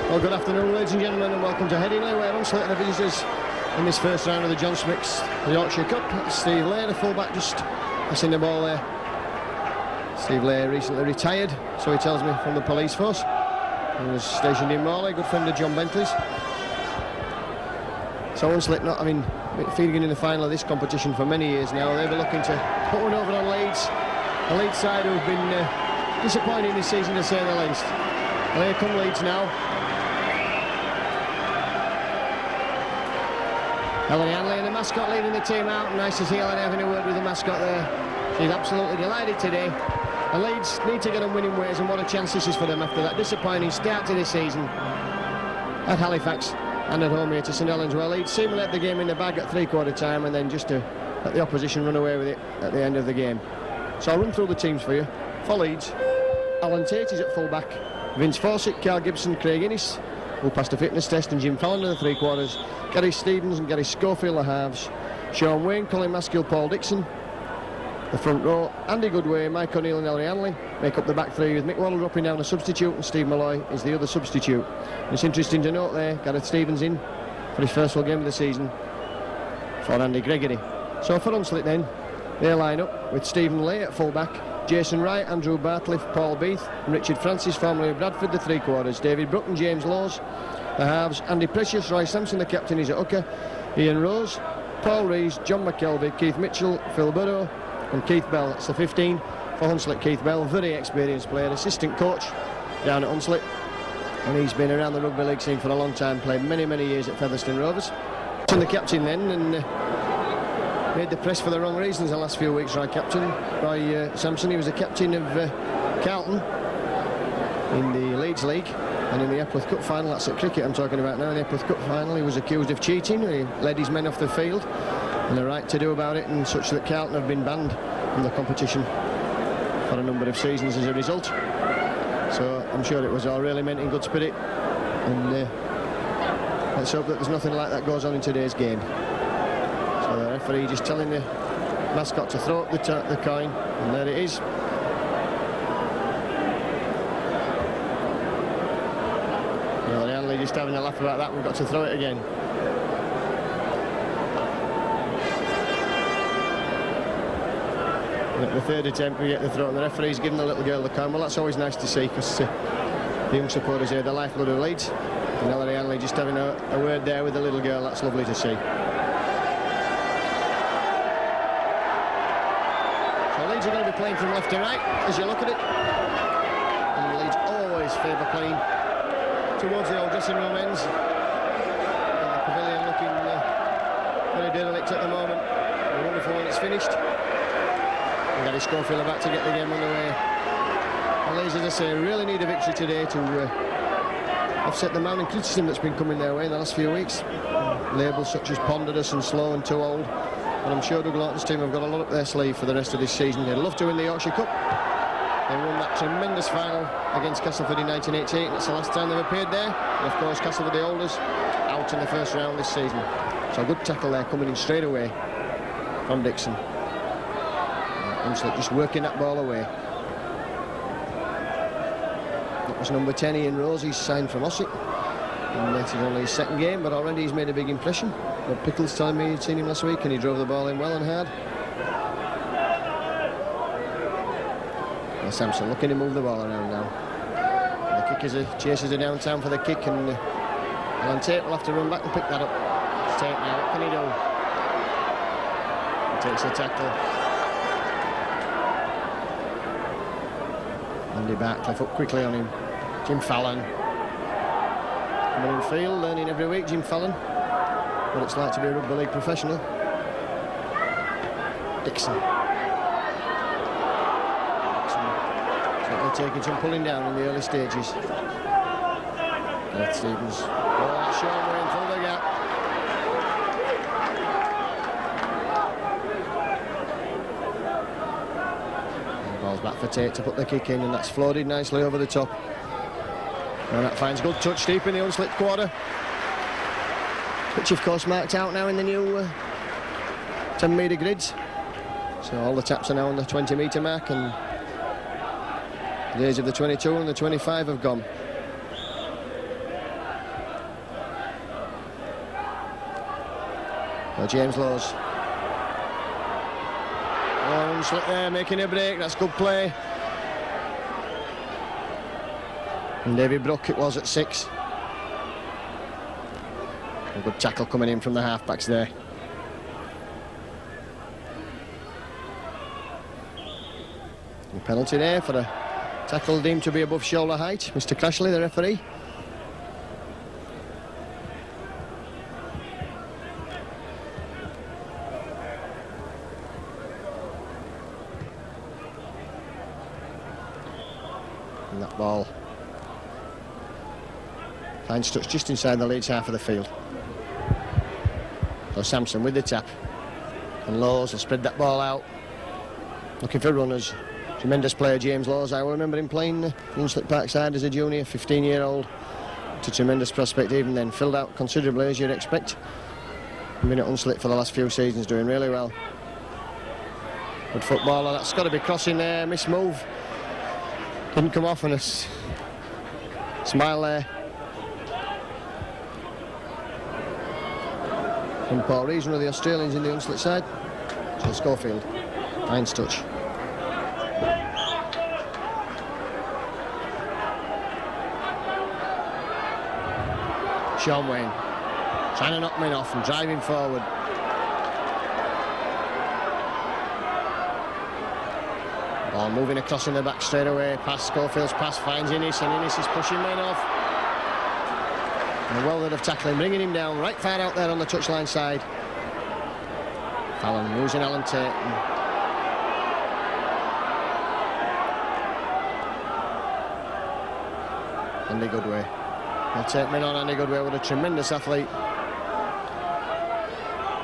Well, good afternoon, ladies and gentlemen, and welcome to Headingley, where Hunslet are the visitors in this first round of the John Smith's Yorkshire Cup. Steve Lay, the fullback, just passing the ball there. Steve Lay recently retired, so he tells me, from the police force. He was stationed in Morley, good friend of John Bentley's. So Hunslet not having feeding in the final of this competition for many years now. They'll be looking to put one over on Leeds. The Leeds side who have been disappointing this season, to say the least. Well, here come Leeds now. Helen Hanley and the mascot leading the team out. Nice to see Helen having a word with the mascot there. She's absolutely delighted today. The Leeds need to get on winning ways, and what a chance this is for them after that disappointing start to this season at Halifax and at home here to St Helens. Well, Leeds seemingly had the game in the bag at three-quarter time and then just to let the opposition run away with it at the end of the game. So I'll run through the teams for you. For Leeds, Alan Tate is at full-back. Vince Fawcett, Carl Gibson, Craig Innes, who passed a fitness test, and Jim Fallon in the three-quarters. Gary Stevens and Gary Schofield, the halves. Sean Wayne, Colin Maskill, Paul Dixon. The front row, Andy Goodway, Mike O'Neill and Ellery Hanley make up the back three, with Mick Waddle dropping down a substitute, and Steve Malloy is the other substitute. And it's interesting to note there, Gareth Stevens in for his first full game of the season for Andy Gregory. So for Hunslet then, they line up with Stephen Lay at full-back, Jason Wright, Andrew Bartliff, Paul Beath and Richard Francis, formerly of Bradford, the three-quarters. David Brook and James Laws, the halves. Andy Precious, Roy Sampson, the captain, is at hooker. Ian Rose, Paul Rees, John McKelvey, Keith Mitchell, Phil Burrow and Keith Bell. That's the 15 for Hunslet. Keith Bell, very experienced player, assistant coach down at Hunslet, and he's been around the rugby league scene for a long time, played many years at Featherstone Rovers. And the captain then, and made the press for the wrong reasons the last few weeks. Roy Sampson, he was the captain of Carlton in the Leeds League and in the Epworth Cup final. That's at cricket I'm talking about now. In the Epworth Cup final he was accused of cheating. He led his men off the field, and the right to do about it, and such that Carlton have been banned from the competition for a number of seasons as a result. So I'm sure it was all really meant in good spirit, and let's hope that there's nothing like that goes on in today's game. So the referee just telling the mascot to throw up the coin, and there it is. Well, the Hanley just having a laugh about that. We've got to throw it again. And at the third attempt we get the throw, and the referee's giving the little girl the coin. Well, that's always nice to see, because the young supporters here, the lifeblood of Leeds. And Ellery Hanley just having a word there with the little girl. That's lovely to see. Leeds are going to be playing from left to right as you look at it, and Leeds always favour playing towards the old dressing room ends, and the pavilion looking very derelict at the moment. Wonderful when it's finished, and Gary Schofield about to get the game underway. And Leeds, as I say, really need a victory today to offset the mounting criticism that's been coming their way in the last few weeks. Labels such as ponderous and slow and too old. And I'm sure Doug Lawton's team have got a lot up their sleeve for the rest of this season. They'd love to win the Yorkshire Cup. They won that tremendous final against Castleford in 1988, and it's the last time they've appeared there. And of course, Castleford the Olders out in the first round this season. So a good tackle there coming in straight away from Dixon. Hunslet just working that ball away. That was number 10, Ian Rose. He's signed from Ossick. And that is only his second game, but already he's made a big impression. But Pickles told me he'd seen him last week, and he drove the ball in well and hard. And Sampson looking to move the ball around now. And the kickers chasers are downtown for the kick, and Alan Tate will have to run back and pick that up. It's Tate now, what can he do? He takes the tackle. Andy Bartliff up quickly on him. Jim Fallon coming in field, learning every week. Jim Fallon, what it's like to be a rugby league professional. Dixon certainly taking some pulling down in the early stages. Gareth Stevens, oh, that's Sean Wayne through the gap. And ball's back for Tate to put the kick in, and that's floated nicely over the top. And that finds good touch deep in the Hunslet quarter, which of course marked out now in the new 10 metre grids. So all the taps are now on the 20 metre mark, and the days of the 22 and the 25 have gone. Well, James Lowes. Oh, Unslip there, making a break. That's good play. And David Brook it was at 6. A good tackle coming in from the half-backs there. A penalty there for a tackle deemed to be above shoulder height. Mr. Crashley, the referee. And that ball finds touch just inside the Leeds half of the field. So Sampson with the tap. And Lowes will spread that ball out. Looking for runners. Tremendous player, James Lowes. I remember him playing Unslip Parkside as a junior, 15-year-old. It's a tremendous prospect even then. Filled out considerably, as you'd expect. Been at Unslip for the last few seasons, doing really well. Good footballer. That's got to be crossing there. Missed move. Didn't come off, and a smile there. From Paul Rees, one of the Australians in the Unslip side. So Schofield finds touch. Sean Wayne trying to knock him off and driving forward. Ball moving across in the back straight away. Pass, Schofield's pass finds Innes, and Innes is pushing men off. And a well-led of tackling, bringing him down right far out there on the touchline side. Fallon losing Alan Tate. Andy Goodway. He'll take men on. Andy Goodway with a tremendous athlete.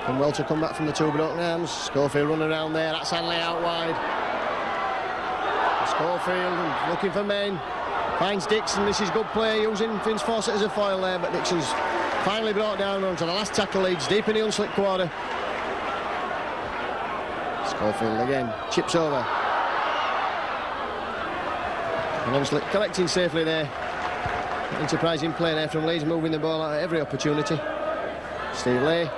And well to come back from the two broken arms. Schofield running around there. That's Hanley out wide. Schofield looking for men. Finds Dixon. This is good play using Vince Fawcett as a foil there, but Dixon's finally brought down onto the last tackle. Leeds deep in the Unslip quarter. Schofield again chips over. And Unslip collecting safely there. Enterprising play there from Leeds, moving the ball out at every opportunity. Steve Lay.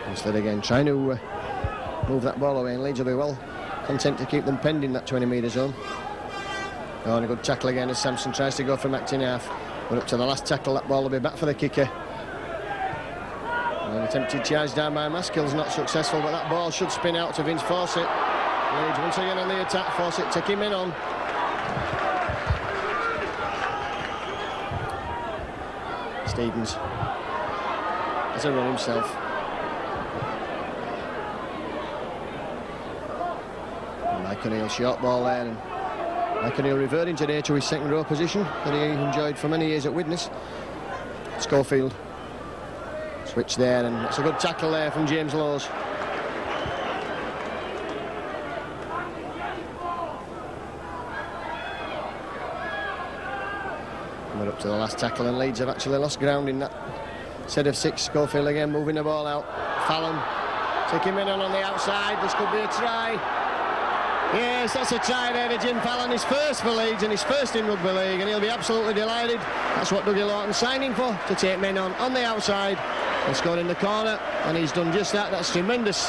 Instead again trying to move that ball away, and Leeds will be well content to keep them penned in that 20-metre zone. Oh, and a good tackle again as Sampson tries to go from acting half. But up to the last tackle, that ball will be back for the kicker. And an attempted charge down by Maskell's not successful, but that ball should spin out to Vince Fawcett. Leeds once again on the attack. Fawcett taking men on. Stevens has a run himself. Mike O'Neill, short ball there, and Mike O'Neill reverting today to his second row position that he enjoyed for many years at Widnes. Schofield switch there, and it's a good tackle there from James Lowes. And we're up to the last tackle, and Leeds have actually lost ground in that set of 6. Schofield again moving the ball out. Fallon taking men on the outside. This could be a try. Yes, that's a try there to Jim Fallon, his first for Leeds and his first in Rugby League, and he'll be absolutely delighted. That's what Dougie Lawton's signing for, to take men on the outside and score in the corner, and he's done just that. That's tremendous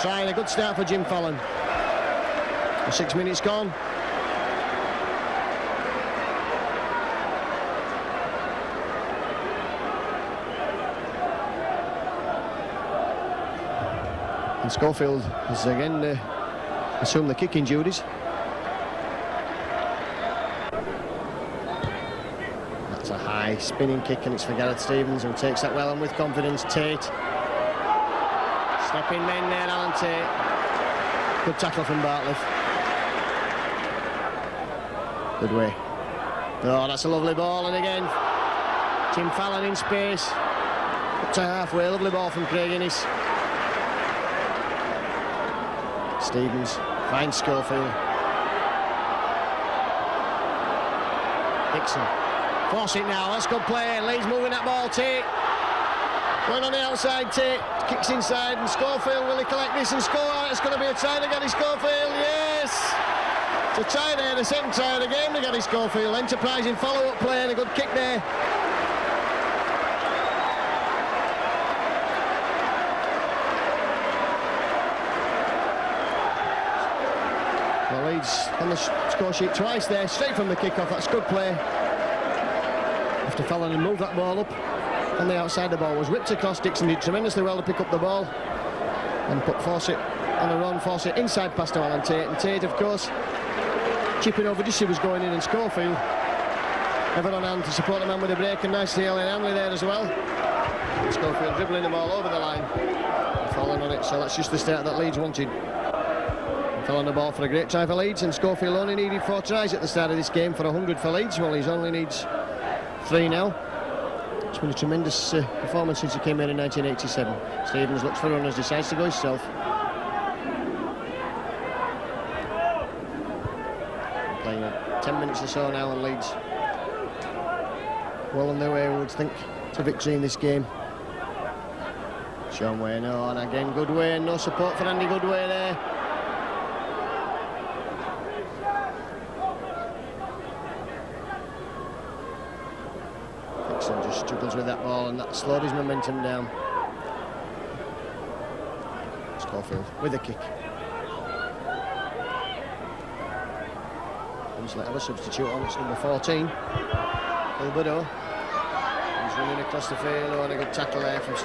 try and a good start for Jim Fallon. 6 minutes gone. And Schofield is again assume the kicking duties. That's a high spinning kick, and it's for Gareth Stevens, who takes that well and with confidence. Tate stepping men there, Alan Tate. Good tackle from Bartliff. Good way. Oh, that's a lovely ball, and again Jim Fallon in space up to halfway. Lovely ball from Craig Innes. Stevens finds Schofield. Dixon. Fawcett now, that's good play. Leeds moving that ball. Tate Going on the outside, Tate kicks inside, and Schofield, will he collect this and score? It's going to be a try to Gary Schofield, yes! It's a try there, the second try of the game to Gary Schofield. Enterprising follow-up play and a good kick there. Well, Leeds on the score sheet twice there, straight from the kick-off. That's good play. After Fallon and moved that ball up. On the outside, the ball was whipped across. Dixon did tremendously well to pick up the ball and put Fawcett on a run. Fawcett inside past to Alan Tate, and Tate, of course, chipping over just, he was going in, and Schofield ever on hand to support the man with a break, and nice to Ellen Hanley there as well. Schofield dribbling the ball over the line and falling on it, so that's just the start that Leeds wanted. Fell on the ball for a great try for Leeds, and Schofield only needed 4 tries at the start of this game for 100 for Leeds. Well, he only needs 3 now. It's been a tremendous performance since he came here in 1987. Stevens looks for runners, decides to go himself. Playing 10 minutes or so now, and Leeds well on their way, we would think, to victory in this game. Sean Wayne, oh, and again Goodway, no support for Andy Goodway there. Dixon just struggles with that ball, and that slowed his momentum down. Schofield with a kick. Let have a substitute on, it's number 14, Albedo. He's running across the field, and a good tackle there from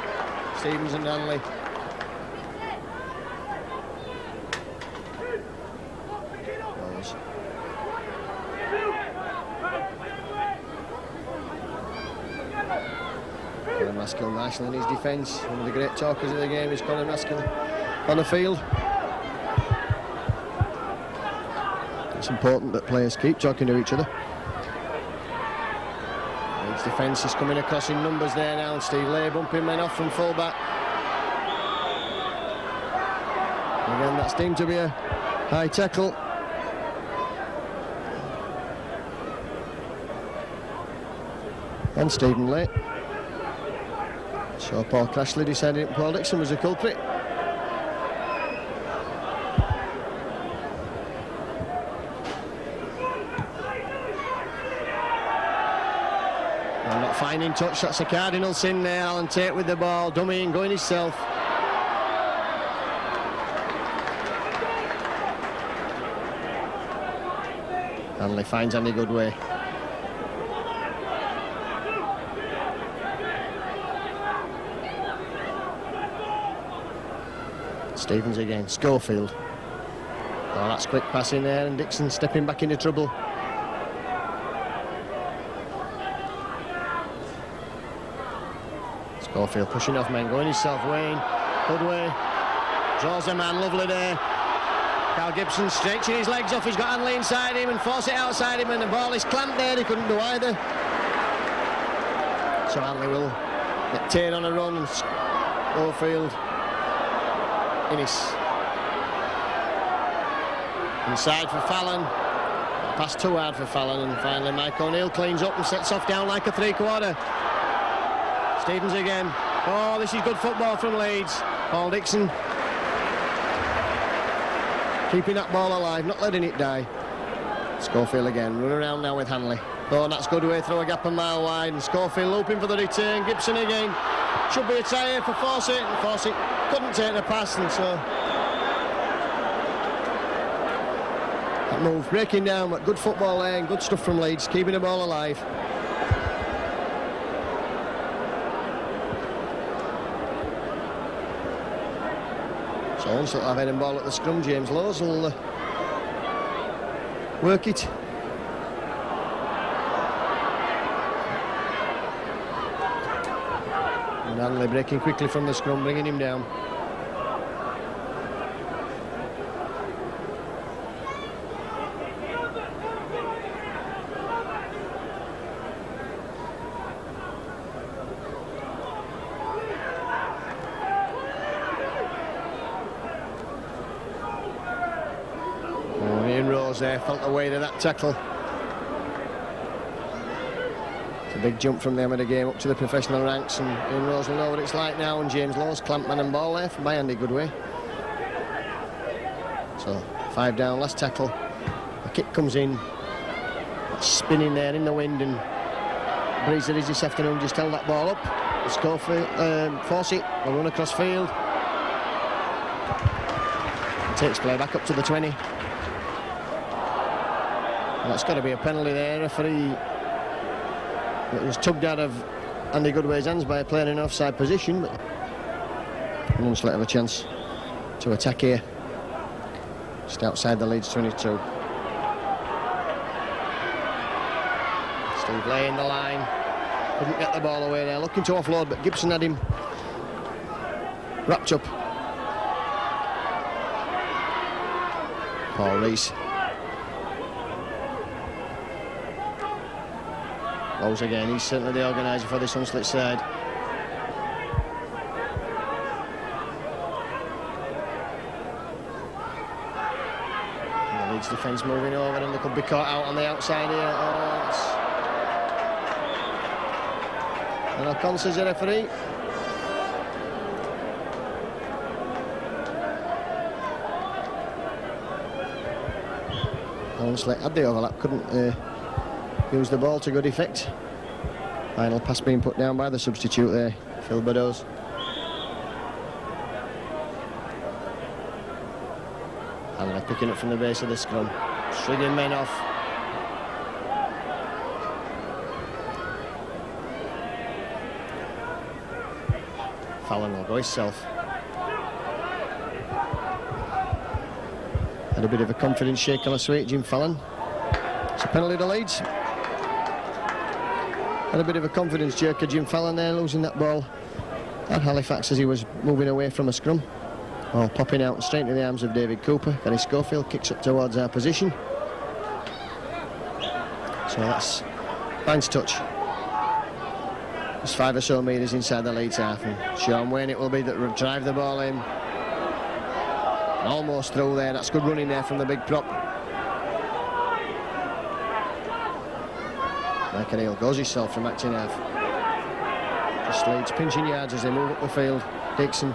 Stevens and Hanley. Colin Maskell nicely in his defence. One of the great talkers of the game is Colin Maskell on the field. It's important that players keep talking to each other. Leeds defence is coming across in numbers there now, and Steve Lay bumping men off from full-back. Again, that's deemed to be a high tackle. And Stephen Lay. So Paul Crashley decided Paul Dixon was the culprit. Not finding touch, that's a cardinal sin there. Alan Tate with the ball, dummying, going himself. Hanley finds Andy Goodway. Stevens again, Schofield. Oh, that's quick passing there, and Dixon stepping back into trouble. Schofield pushing off men, going himself, Wayne, Goodway, draws a man, lovely there. Carl Gibson stretching his legs off, he's got Hanley inside him and Fawcett outside him, and the ball is clamped there, he couldn't do either. So Hanley will get Tate on a run, and Schofield, Innes. Inside for Fallon, pass too hard for Fallon, and finally Mike O'Neill cleans up and sets off down like a 3/4. Stevens again. Oh, this is good football from Leeds. Paul Dixon keeping that ball alive, not letting it die. Schofield again, run around now with Hanley. Oh, and that's Goodway through a gap a mile wide, and Schofield looping for the return. Gibson again. Should be a try here for Fawcett, and Fawcett couldn't take the pass, and so that move breaking down, but good football there and good stuff from Leeds, keeping the ball alive. So once they'll have head and ball at the scrum, James Lowes will work it. And Hanley breaking quickly from the scrum, bringing him down. There, felt the weight of that tackle. It's a big jump from the amateur game up to the professional ranks, and Ian Rose will know what it's like now. And James Lawes, clamp man and ball there from by Andy Goodway. So 5 down, last tackle. The kick comes in, spinning there in the wind, and breeze that is this afternoon just held that ball up. Fawcett will run across field. And takes play back up to the 20. And that's got to be a penalty there. Referee, it was tugged out of Andy Goodway's hands by a player in an offside position, but Hunslet have a chance to attack here. Just outside the Leeds 22. Steve laying the line. Couldn't get the ball away there. Looking to offload, but Gibson had him wrapped up. Paul Rees. Rose again. He's certainly the organiser for this Hunslet side. Defence moving over, and they could be caught out on the outside here. And O'Connor says the referee. Hunslet had the overlap, couldn't use the ball to good effect. Final pass being put down by the substitute there, Phil Beddoes. And they're picking up from the base of the scrum. Strigging men off. Fallon will go himself. Had a bit of a confidence shake on a sweet, Jim Fallon. It's a penalty to Leeds. Had a bit of a confidence jerker, Jim Fallon there, losing that ball at Halifax as he was moving away from a scrum. Ball popping out and straight into the arms of David Cooper. Gary Schofield kicks up towards our position. So that's Bank's touch. It's 5 or so metres inside the Leeds half, and Sean Wayne it will be that will drive the ball in. Almost through there. That's good running there from the big prop. Mike O'Neill goes himself from acting half. Just Leeds pinching yards as they move up the field. Dixon.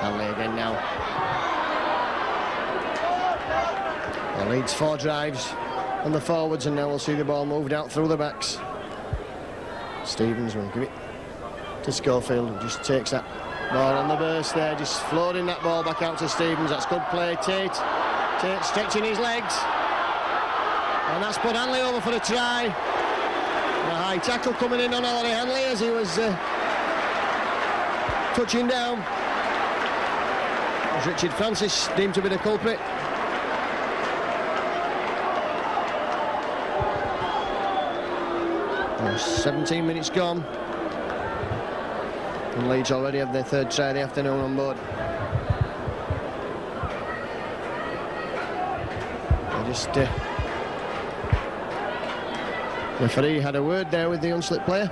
Hanley again now. Well, Leeds 4 drives on the forwards, and now we'll see the ball moved out through the backs. Stevens will give it to Schofield, who just takes that ball on the burst there, just floating that ball back out to Stevens. That's good play. Tate stretching his legs, and that's put Hanley over for a try. A high tackle coming in on Ollie Hanley as he was touching down. As Richard Francis deemed to be the culprit. Oh, 17 minutes gone. And Leeds already have their 3rd try of the afternoon on board. They just referee had a word there with the Hunslet player.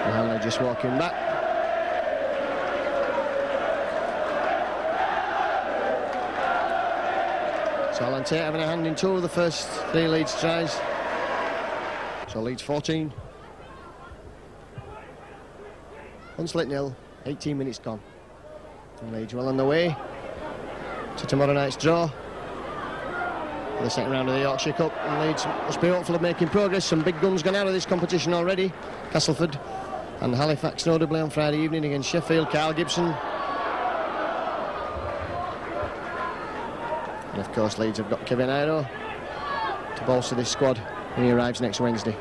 And they're just walking back. So Alan Tate having a hand in 2 of the first 3 Leeds tries. So Leeds 14. Hunslet 0, 18 minutes gone. And Leeds well on the way to tomorrow night's draw for the second round of the Yorkshire Cup. And Leeds must be hopeful of making progress. Some big guns gone out of this competition already. Castleford and Halifax notably on Friday evening against Sheffield. Carl Gibson. And of course Leeds have got Kevin Iro to bolster this squad when he arrives next Wednesday.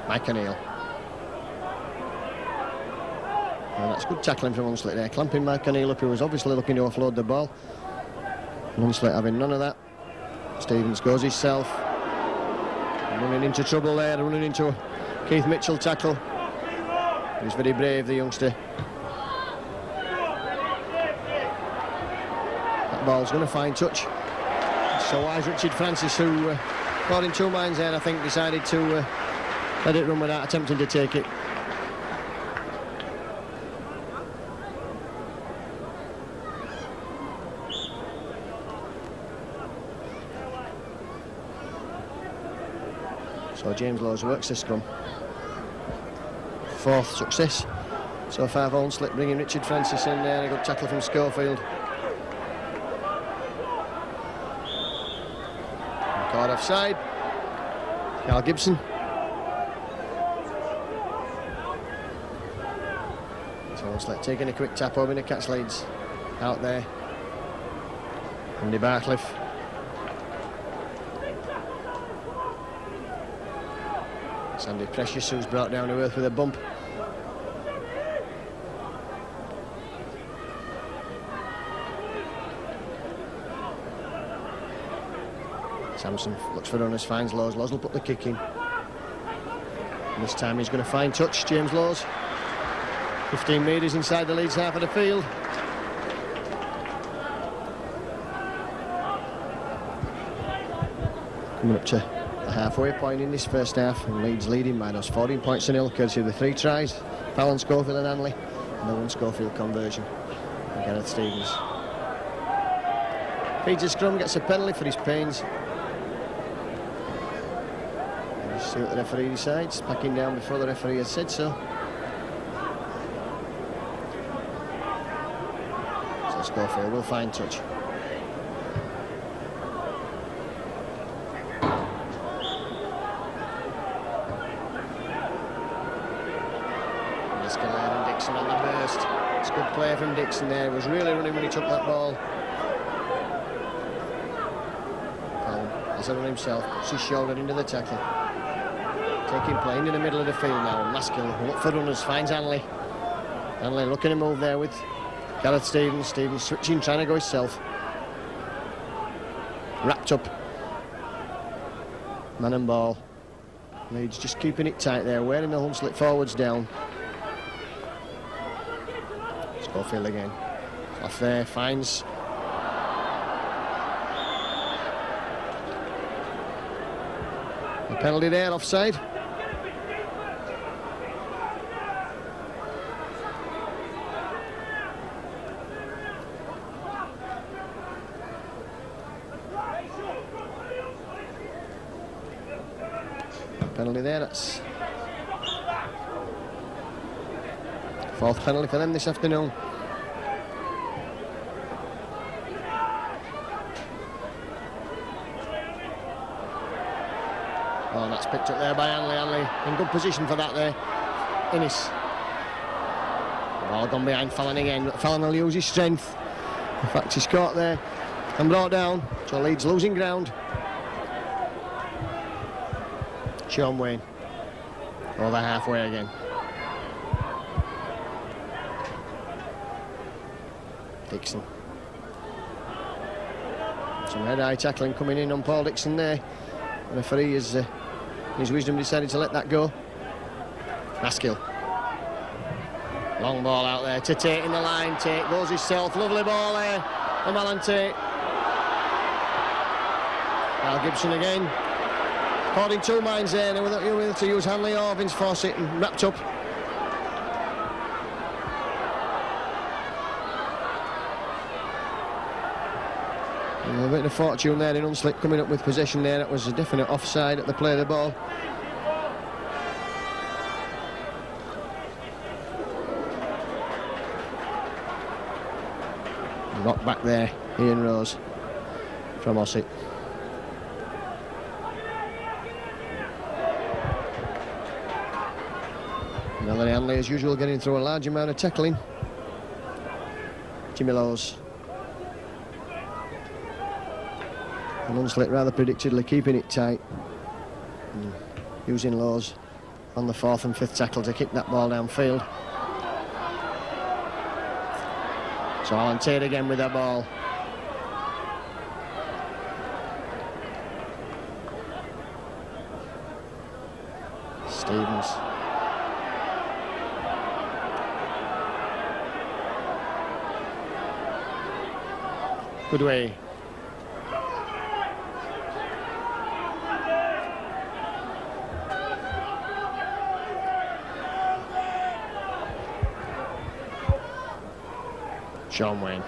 Mike O'Neill. And that's good tackling from Hunslet there, clamping Mike O'Neill up, who was obviously looking to offload the ball. And Hunslet having none of that. Stevens goes himself. Running into trouble there, running into a Keith Mitchell tackle. He's very brave, the youngster. That ball's going to find touch. So wise Richard Francis, who caught in 2 minds there, I think, decided to let it run without attempting to take it. So James Lowes works the scrum. 4th success. So 5 on slip, bringing Richard Francis in there. A good tackle from Schofield. Caught offside. Carl Gibson. So Onslett taking a quick tap over to catch Leeds. Out there. Andy Barcliffe. Sandy Precious, who's brought down to earth with a bump. Sampson looks for runners, finds Lowes. Lowes will put the kick in. And this time he's going to find touch, James Lowes. 15 metres inside the Leeds half of the field. Coming up to the halfway point in this first half, and Leeds leading by those 14 points to nil, courtesy of the 3 tries. Fallon, Schofield and Hanley, and the 1 Schofield conversion from Gareth Stevens. Feeds a scrum, gets a penalty for his pains. Let's see what the referee decides. Backing down before the referee has said so. So Schofield will find touch. On the burst. It's good play from Dixon there. He was really running when he took that ball. Has a run himself, puts his shoulder into the tackle. Taking play into the middle of the field now. Maskell look for runners, finds Hanley. Hanley looking to move there with Gareth Stevens. Stevens switching, trying to go himself. Wrapped up. Man and ball. Leeds just keeping it tight there, wearing the Hunslet forwards down. Schofield again. Off there, finds. A penalty there, offside. Penalty there, that's 4th penalty for them this afternoon. Oh, that's picked up there by Hanley. Hanley in good position for that there. Innes. The ball gone behind Fallon again, but Fallon will use his strength. In fact, he's caught there and brought down. So Leeds losing ground. Sean Wayne. Over halfway again. Dixon. Some head-high tackling coming in on Paul Dixon there. The referee has, in his wisdom, decided to let that go. Maskell. Long ball out there to Tate in the line. Tate goes himself. Lovely ball there. And Alan Tate. Al Gibson again. Caught in 2 minds there. They were able to use Hanley or Vince Fawcett and wrapped up. A bit of fortune there in Hunslet coming up with possession there. That was a definite offside at the play of the ball. Rock back there, Ian Rose from Ossett. Melanie Hanley, as usual, getting through a large amount of tackling. Jimmy Lowes. And Hunslet rather predictably keeping it tight. And using Lowes on the 4th and 5th tackle to kick that ball downfield. So Alan Tate again with that ball. Stevens. Good way. Sean Wayne.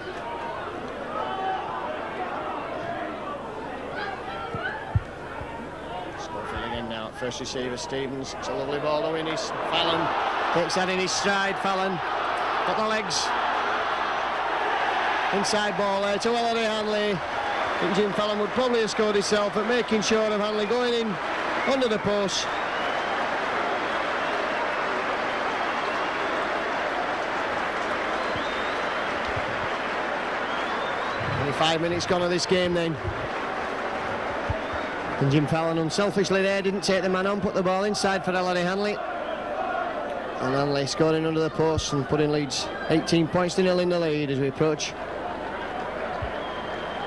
Schofield again now at First receiver, Stevens. It's a lovely ball to Innes. Fallon takes that in his stride. Fallon got the legs. Inside ball there to Ellery Hanley. I think Jim Fallon would probably have scored himself, but making sure of Hanley going in under the post. Only 5 minutes gone of this game then. And Jim Fallon unselfishly there didn't take the man on, put the ball inside for Ellery Hanley. And Hanley scoring under the post and putting Leeds 18 points to 0 in the lead as we approach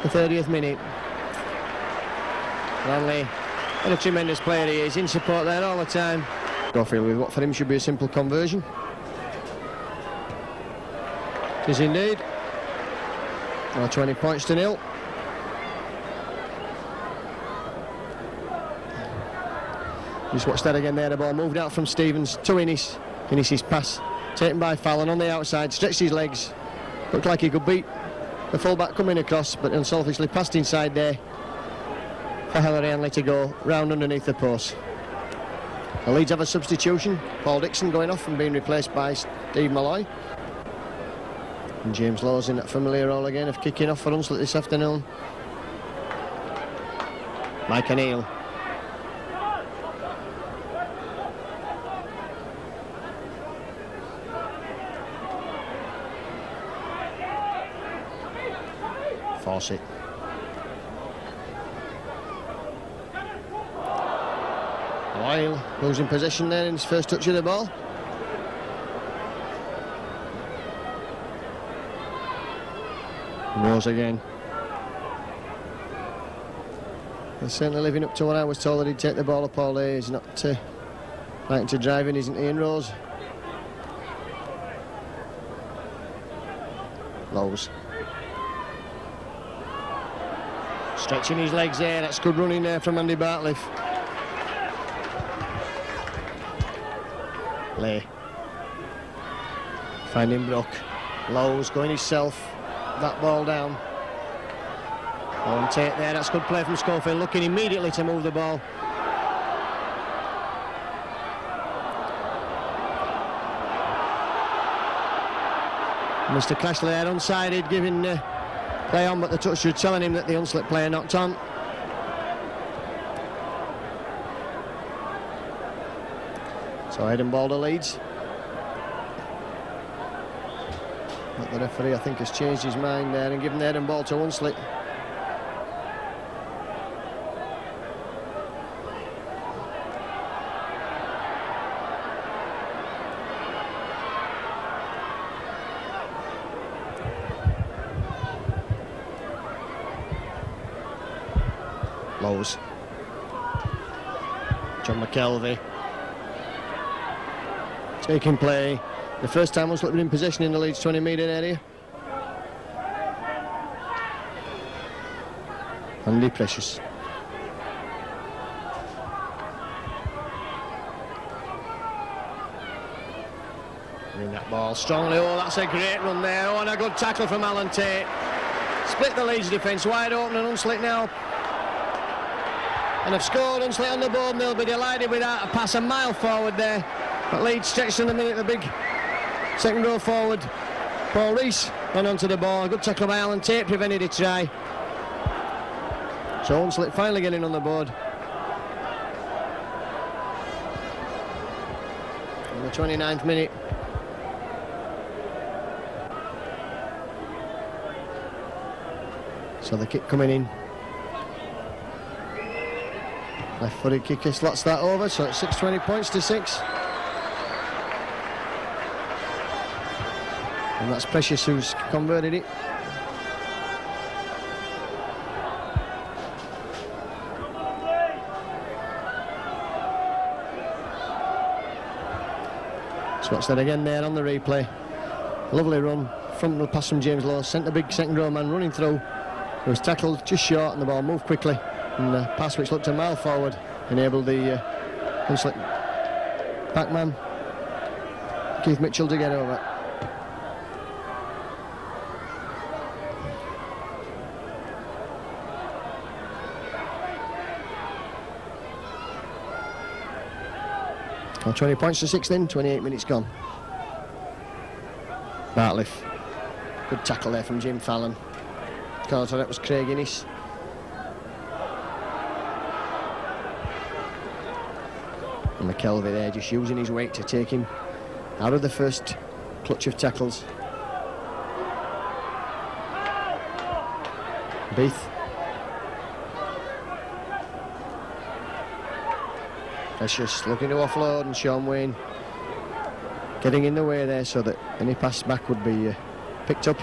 the 30th minute. Hanley, what a tremendous player he is, in support there all the time. Garfield with what for him should be a simple conversion. It is indeed. 20 points to 0. Just watch that again there, the ball moved out from Stevens to Innes. Innes' pass taken by Fallon on the outside, stretched his legs. Looked like he could beat the fullback coming across, but unselfishly passed inside there for Ellery Hanley to go round underneath the post. The Leeds have a substitution. Paul Dixon going off and being replaced by Steve Malloy. And James Lowe's in that familiar role again of kicking off for Hunslet this afternoon. Mike O'Neill. Fawcett. Lyle losing possession there in his first touch of the ball. Rose again. He's certainly living up to what I was told that he'd take the ball up all day. He's not liking to drive in, isn't he, in Rose? Lowe's. Stretching his legs there, that's good running there from Andy Bartliff. Lay. Finding Brook. Lowe's going himself. That ball down. On take there, that's good play from Schofield, looking immediately to move the ball. Mr. Clashley there unsided, giving play on, but the touch was telling him that the Hunslet player knocked on. So head and ball to Leeds. But the referee, I think, has changed his mind there and given the head and ball to Hunslet. Lowe's. John McKelvey. Taking play. The first time Hunslet been in possession in the Leeds 20-metre area. Andy Precious. Bring that ball strongly. Oh, that's a great run there. Oh, and a good tackle from Alan Tate. Split the Leeds defence wide open, and Hunslet now. And have scored. Hunslet on the board, and they'll be delighted with that. A pass a mile forward there. But Leeds stretched in a minute, the big second row forward. Paul Rees ran onto the ball. A good tackle by Alan Tate prevented a try. So Hunslet finally getting on the board. In the 29th minute. So the kick coming in. Left-footed kicker slots that over, so it's 20 points to 6. And that's Precious who's converted it. So what's that again there on the replay? Lovely run, front pass from James Lowe, sent the big second row man running through. He was tackled just short and the ball moved quickly. And the pass, which looked a mile forward, enabled the Hunslet backman Keith Mitchell to get over. Well, 20 points to 6 then, 28 minutes gone. Bartliff. Good tackle there from Jim Fallon. Caught on it was Craig Innes. And McKelvey there just using his weight to take him out of the first clutch of tackles. Beath. Precious looking to offload, and Sean Wayne getting in the way there so that any pass back would be picked up.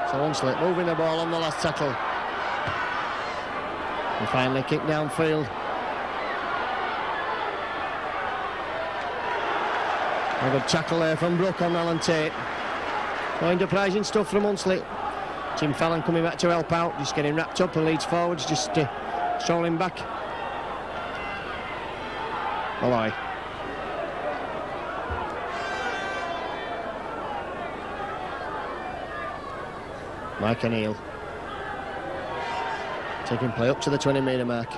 So Hunslet moving the ball on the last tackle. And finally kicked downfield. A good tackle there from Brook on Alan Tate. Enterprising stuff from Hunslet. Jim Fallon coming back to help out, just getting wrapped up, and Leeds forwards just strolling back. Malloy. Mike O'Neill. Taking play up to the 20-metre mark.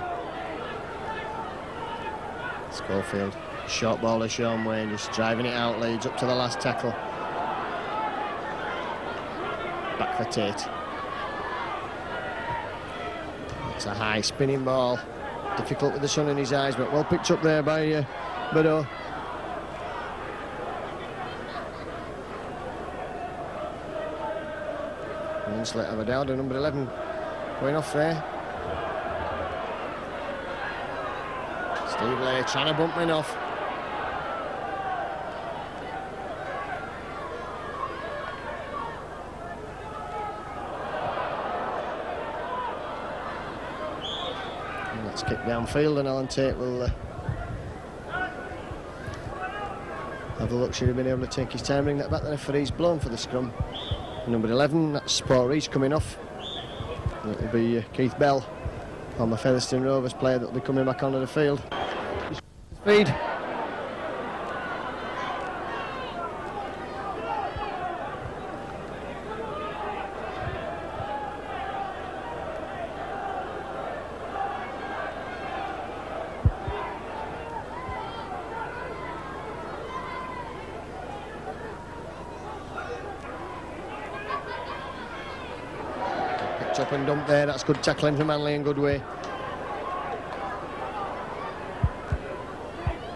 Schofield. Short ball to Sean Wayne, just driving it out, Leeds up to the last tackle. Back for Tate. It's a high spinning ball. Difficult with the sun in his eyes, but well picked up there by Burrow. Hunslet have a down, number 11 going off there. Steve Lay trying to bump him off. And let's kick downfield, and Alan Tate will have the luxury of being able to take his time, bring that back. The referee's blown for the scrum. Number 11, that's Paul Rees coming off. It'll be Keith Bell, former Featherstone Rovers player, that'll be coming back onto the field. Speed. Up and dump there, that's good tackling from Manley in good way.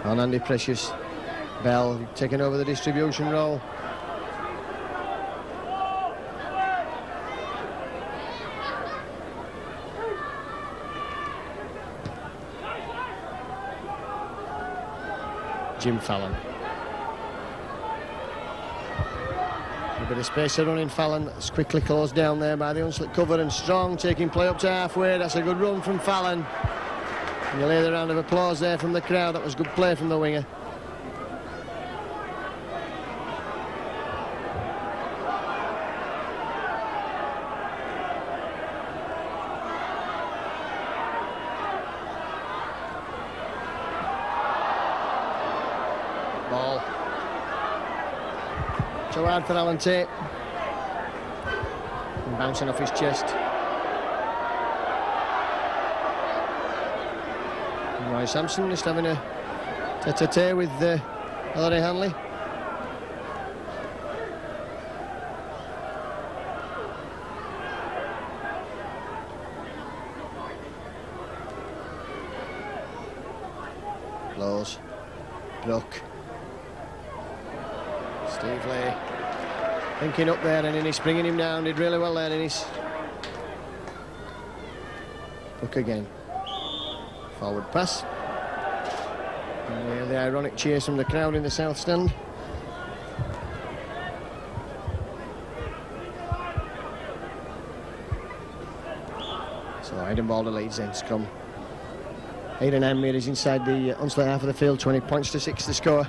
On Andy Precious. Bell taking over the distribution role. Jim Fallon. A bit of space to run in Fallon. It's quickly closed down there by the Hunslet cover, and Strong taking play up to halfway. That's a good run from Fallon. And you lay the round of applause there from the crowd. That was good play from the winger. Ball. Too hard for Alan Tate. And bouncing off his chest. And Roy Sampson just having a tete-a-tete with Hilary Hanley. Blows. Brook. Steve Lay thinking up there, and Innes bringing him down. Did really well there, Innes. Brook again. Forward pass. And the ironic cheers from the crowd in the south stand. So hiding ball to Leeds then, scrum. 8 and 9 metres inside the Hunslet half of the field, 20 points to 6 to score.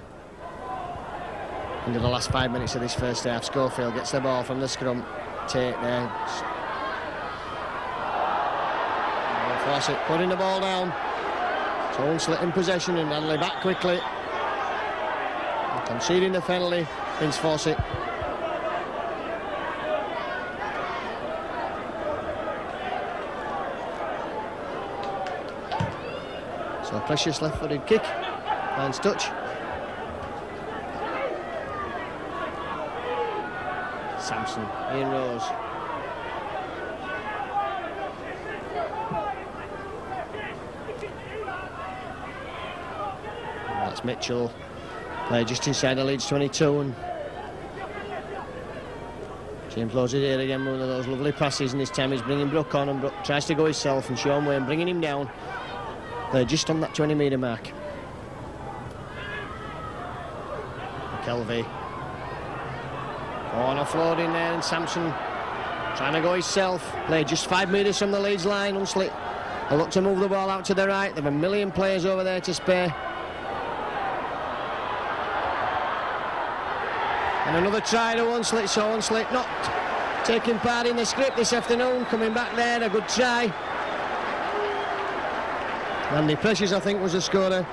Into the last 5 minutes of this first half, Schofield gets the ball from the scrum. Tate there. Fawcett putting the ball down. So Hunslet in possession, and Hanley back quickly. And conceding the penalty, Vince Fawcett. So Precious left-footed kick, finds touch. Sampson, Ian Rose. And that's Mitchell, just inside the Leeds 22, and James Lawes is here again, one of those lovely passes, and this time he's bringing Brook on, and Brook tries to go himself, and Sean Wayne bringing him down. They're just on that 20-metre mark. McKelvey. Oh, an offloading there, and Sampson trying to go himself. Play just 5 metres from the Leeds line. Hunslet, they look to move the ball out to the right. There are a million players over there to spare. And another try to Hunslet, so Hunslet not taking part in the script this afternoon. Coming back there, a good try. Andy Precious, I think, was the scorer.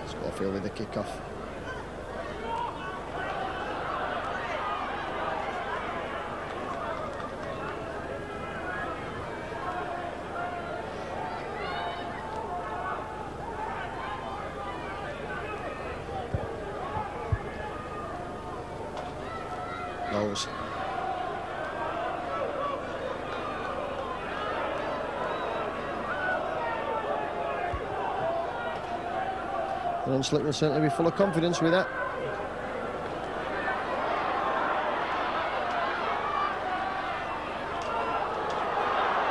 Schofield with the kick-off. Lowes. And Hunslet will certainly be full of confidence with that.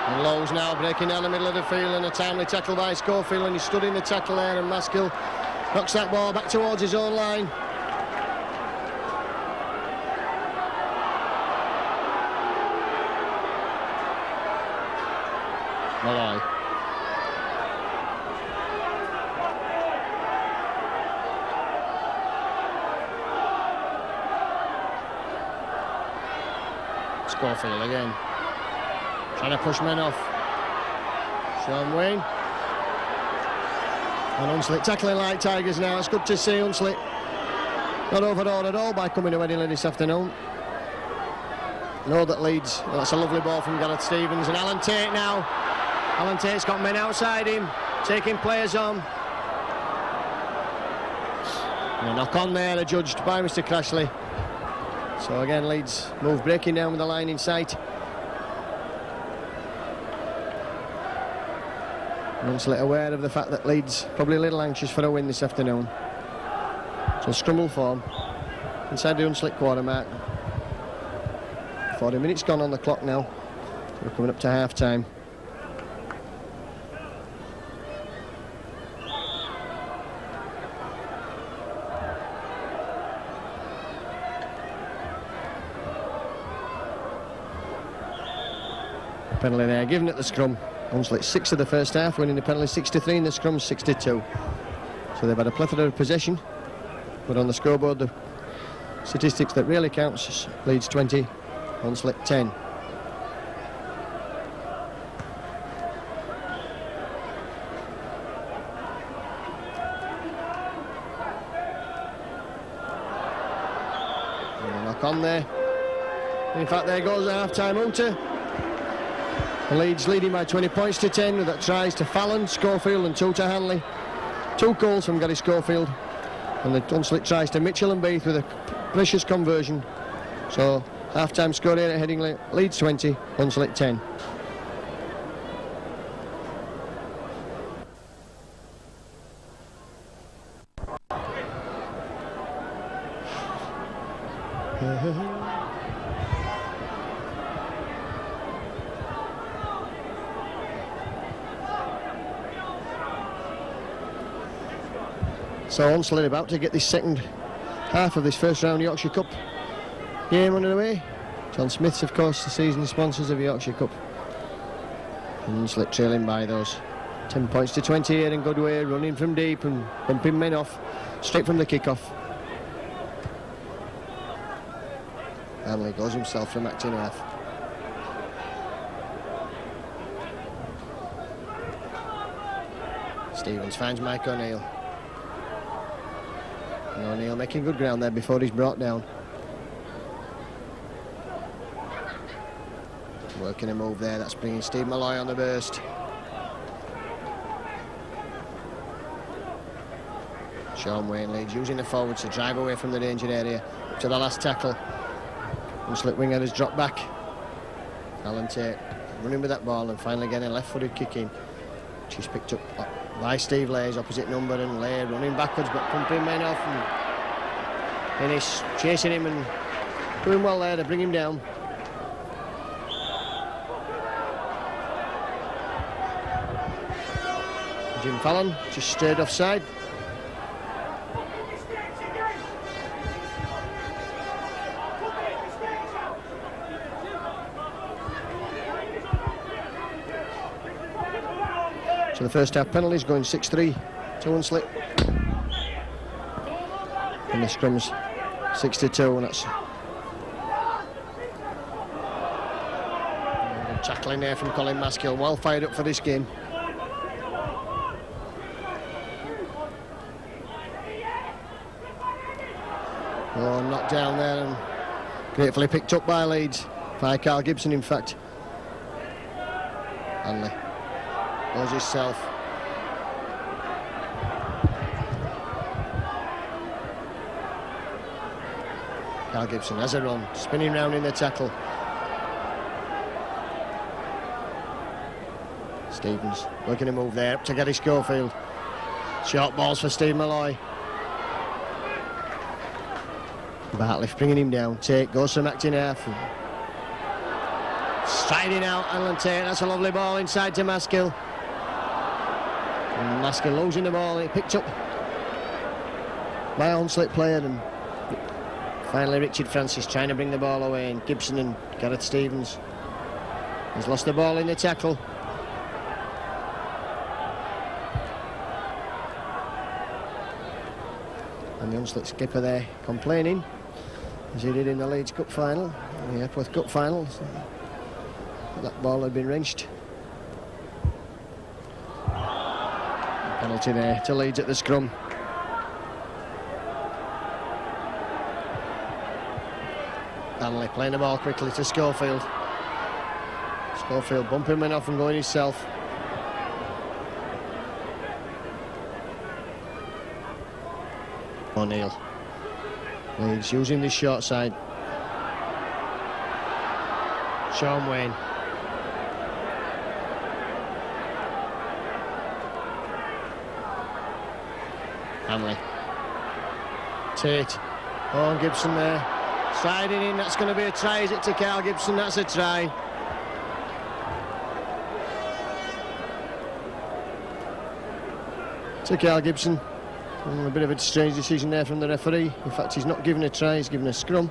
And Lowes now breaking down the middle of the field, and a timely tackle by Schofield, and he stood in the tackle there, and Maskill knocks that ball back towards his own line. Malloy. Schofield again, trying to push men off. Sean Wayne. And Hunslet tackling like tigers now. It's good to see Hunslet not overawed at all by coming to Headingley this afternoon. Know that Leeds, well, that's a lovely ball from Gareth Stevens, and Alan Tate now. Alan Tate's got men outside him, taking players on. And a knock on there, adjudged by Mr. Crashley. So again, Leeds move breaking down with the line in sight. Hunslet aware of the fact that Leeds probably a little anxious for a win this afternoon. So scramble form inside the Hunslet quarter mark. 40 minutes gone on the clock now. We're coming up to half time. Penalty there, given at the scrum. Hunslet 6 of the first half, winning the penalty 63 in the scrum, 62. So they've had a plethora of possession, but on the scoreboard, the statistics that really counts, Leeds 20, Hunslet 10. And a knock on there. In fact, there goes the half-time outer. The Leeds leading by 20 points to 10 with that tries to Fallon, Schofield and 2 to Hanley. 2 goals from Gary Schofield. And the Hunslet tries to Mitchell and Beath with a precious conversion. So half-time score here at Headingley, Leeds 20, Hunslet 10. So Hunslet about to get this second half of this first round Yorkshire Cup game underway. John Smith's, of course, the season sponsors of Yorkshire Cup. Hunslet trailing by those 10 points to 20 here in good way, running from deep and bumping men off straight from the kick-off. Hanley goes himself from acting half. Stevens finds Mike O'Neill. And O'Neill making good ground there before he's brought down. working a move there. That's bringing Steve Malloy on the burst. Sean Wayne Leeds using the forwards to drive away from the danger area. Up to the last tackle. Unslip winger has dropped back. Alan Tate running with that ball and finally getting a left-footed kick in. She's picked up by Steve Lay's opposite number, and Lay running backwards but pumping men off, and Inniss chasing him and doing well there to bring him down. Jim Fallon just stayed offside. So the first half penalties going 6-3 to Unslip. And the scrum's 6-2, and that's tackling there from Colin Maskill, well fired up for this game. Oh, knocked down there and gratefully picked up by Leeds, by Carl Gibson in fact. Hanley goes himself. Carl Gibson has a run, spinning round in the tackle. Stevens working a move there up to Gary Schofield. Short balls for Steve Malloy. Bartliff bringing him down. Tate goes from acting half. Striding out, Alan Tate. That's a lovely ball inside to Maskill. And Maskill losing the ball. It picked up by Unslip player, and finally Richard Francis trying to bring the ball away, and Gibson and Gareth Stevens has lost the ball in the tackle. And the Unslip skipper there complaining, as he did in the Leeds Cup final, the Epworth Cup final. So that ball had been wrenched. Penalty there to Leeds at the scrum. Hanley playing the ball quickly to Schofield. Schofield bumping men off and going himself. O'Neill. Leeds using this short side. Sean Wayne. Hanley. Tate. Oh, Gibson there. Sliding in, that's going to be a try, is it, to Carl Gibson? That's a try. To Carl Gibson. A bit of a strange decision there from the referee. In fact, he's not given a try, he's given a scrum.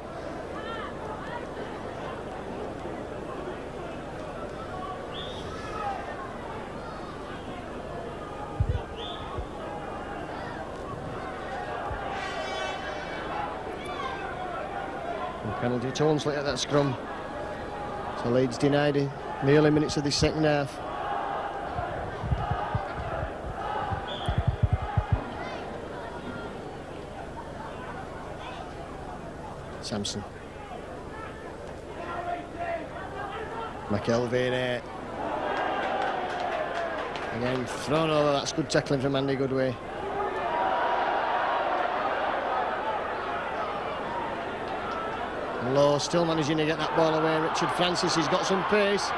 Penalty to Unslip at that scrum. So Leeds denied in the early minutes of this second half. Sampson. McElvey there. Again thrown over, that's good tackling from Andy Goodway. Lowe still managing to get that ball away. Richard Francis, he's got some pace.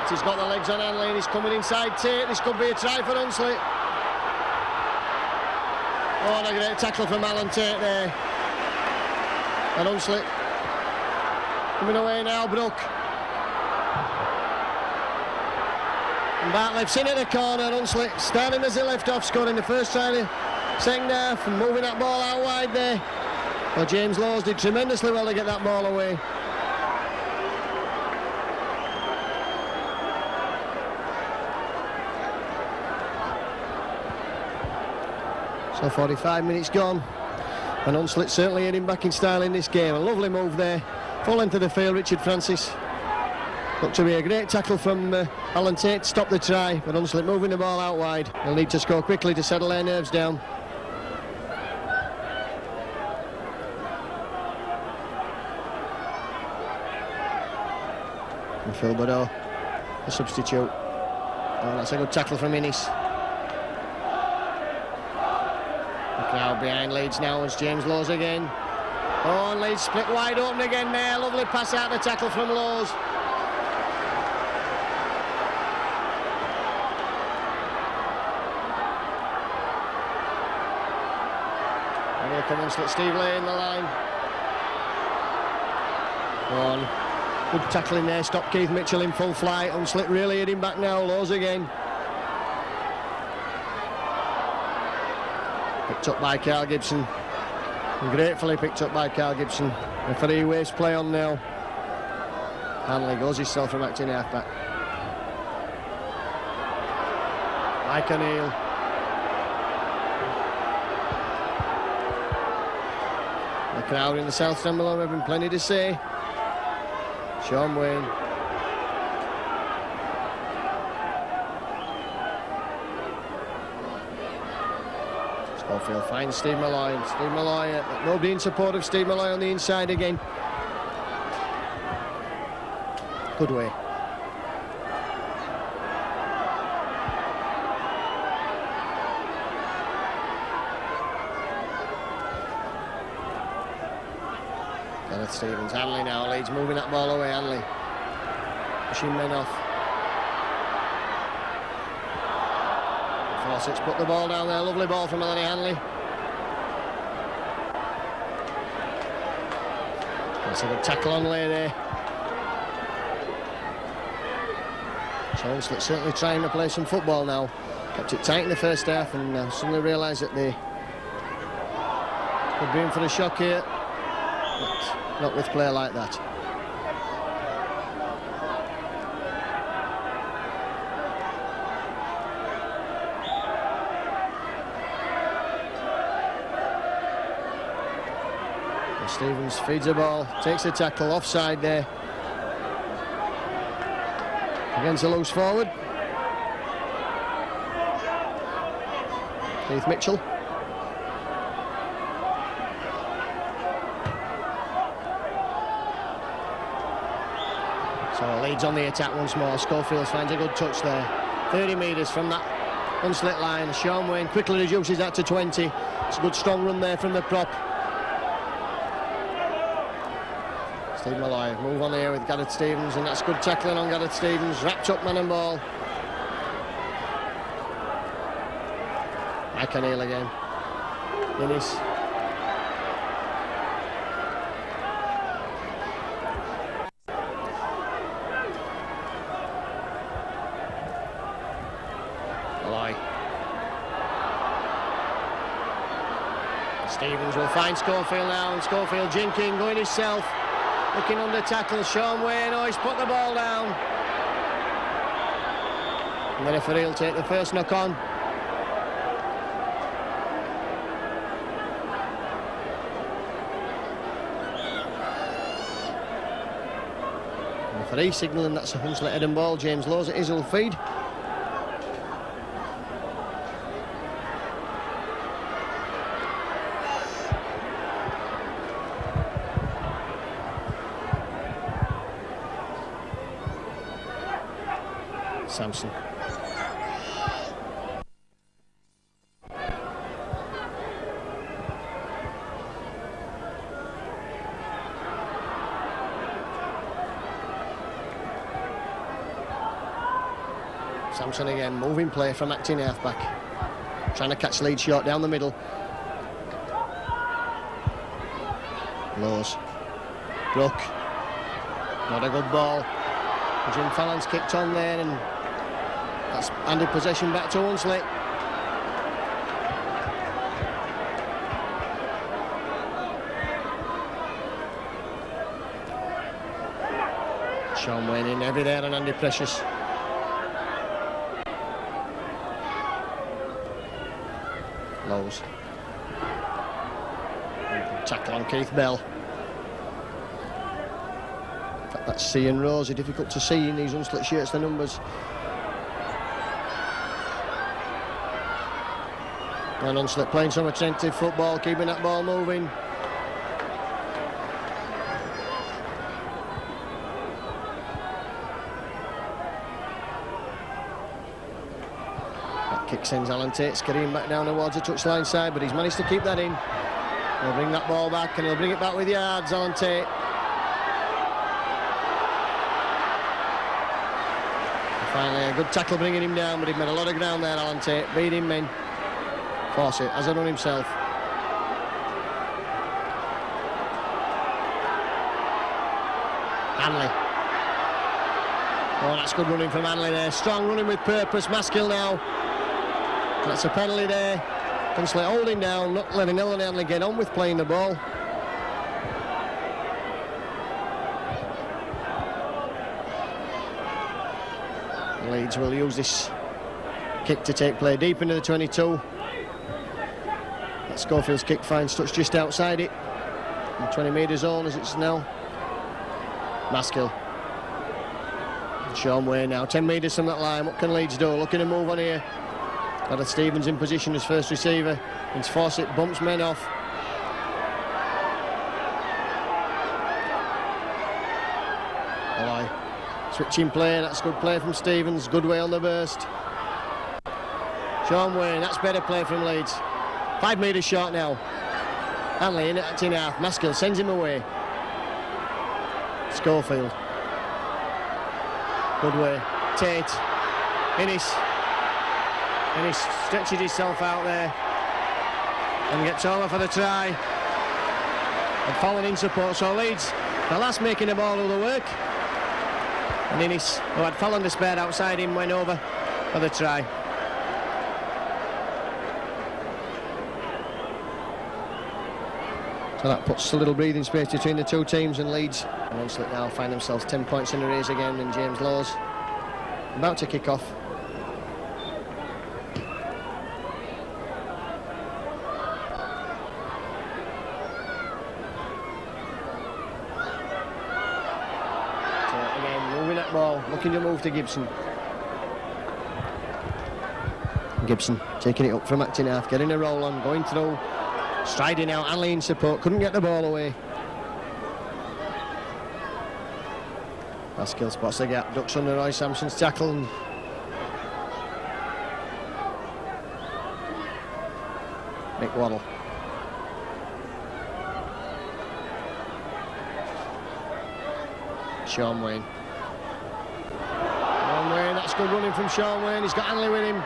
He's got the legs on Hanley and he's coming inside Tate. This could be a try for Unslip. Oh, and a great tackle from Alan Tate there. And Unslip coming away now, Brook. And Bartliff's in at the corner. Unslip starting as he left off, scoring the first try of the second half and moving that ball out wide there. Well, James Laws did tremendously well to get that ball away. So 45 minutes gone, and Unslip certainly heading back in style in this game. A lovely move there, full length of the field. Richard Francis looked to be a great tackle from Alan Tate to stop the try, but Unslip moving the ball out wide. They'll need to score quickly to settle their nerves down. Phil Bordeaux, the substitute. Oh, that's a good tackle from Innes. The crowd behind Leeds now as James Lowes again. Oh, and Leeds split wide open again there. Lovely pass out the tackle from Lowes. And here comes Steve Lay in the line. On. Good tackling there, stopped Keith Mitchell in full flight. Hunslet really heading back now. Lowes again. Picked up by Carl Gibson. And gratefully picked up by Carl Gibson. Referee waves play on now. Hanley goes himself from acting halfback. Mike O'Neill. The crowd in the south stand below having plenty to say. Sean Wayne. Schofield finds Steve Malloy. Steve Malloy, nobody in support of Steve Malloy on the inside again. Good way. Gareth Stevens, Hanley now, Leeds moving that ball away, Hanley. Pushing men off. Fawcett's put the ball down there, lovely ball from Melanie Hanley. That's a good tackle on Lay there. So certainly trying to play some football now. Kept it tight in the first half and suddenly realised that they could be in for a shock here. But not with play like that. And Stevens feeds the ball, takes the tackle, offside there. Against a loose forward. Keith Mitchell. So Leeds on the attack once more. Schofield finds a good touch there. 30 metres from that unslit line. Sean Wayne quickly reduces that to 20. It's a good strong run there from the prop. Steve Malloy, move on here with Gareth Stevens, and that's good tackling on Gareth Stevens. Wrapped up man and ball. Mike O'Neill again. Innes. Malloy. Stevens will find Schofield now, and Schofield jinking, going himself. Looking under tackle, Sean Wayne, oh, he's put the ball down. And the referee will take the first knock on. The referee signalling that's a Hunslet head and ball. James Lowes at his will feed. Sampson. Sampson again, moving play from acting halfback. Trying to catch Leeds short down the middle. Lowes. Brook. Not a good ball. Jim Fallon's kicked on there, and that's handed possession back to Hunslet. Sean Wayne in heavy there and Andy Precious. Lowes. Tackle on Keith Bell. In fact, that's C and Rose are difficult to see in these Hunslet shirts, the numbers. And Hunslet playing some attentive football, keeping that ball moving. kick sends Alan Tate scurrying back down towards the touchline side, but he's managed to keep that in. He'll bring that ball back and he'll bring it back with yards, Alan Tate. Finally, a good tackle bringing him down, but he made a lot of ground there, Alan Tate. Beating men. Fawcett has a run himself. Hanley. Oh, that's good running from Hanley there. Strong running with purpose. Maskill now. That's a penalty there. Constantly holding down, not letting Ellen Hanley get on with playing the ball. Leeds will use this kick to take play deep into the 22. That Schofield's kick finds touch just outside it. In the 20-metre zone as it's now. Maskill. Sean Way now, 10 metres from that line. What can Leeds do? Looking to move on here. Got Stevens in position as first receiver. It's Fawcett bumps men off. Switching play, that's good play from Stevens. Good way on the burst. Sean Wayne, that's better play from Leeds. 5 metres short now. Hanley in at half. Maskill sends him away. Schofield. Good way. Tate. Innes stretches himself out there and gets over for the try. And Fallon in support, so Leeds, the last making the ball all the work. And Innes, who had Fallon to spare outside him, went over for the try. So that puts a little breathing space between the two teams, and Leeds and Hunslet now find themselves 10 points in arrears again, and James Lawes about to kick off. Ball, looking to move to Gibson. Gibson taking it up from acting half, getting a roll on, going through, striding out, Hanley in support, couldn't get the ball away. Maskill spots the gap, ducks under Roy Sampson's tackle. And Mick Waddle. Sean Wayne. That's good running from Sean Wayne. He's got Hanley with him.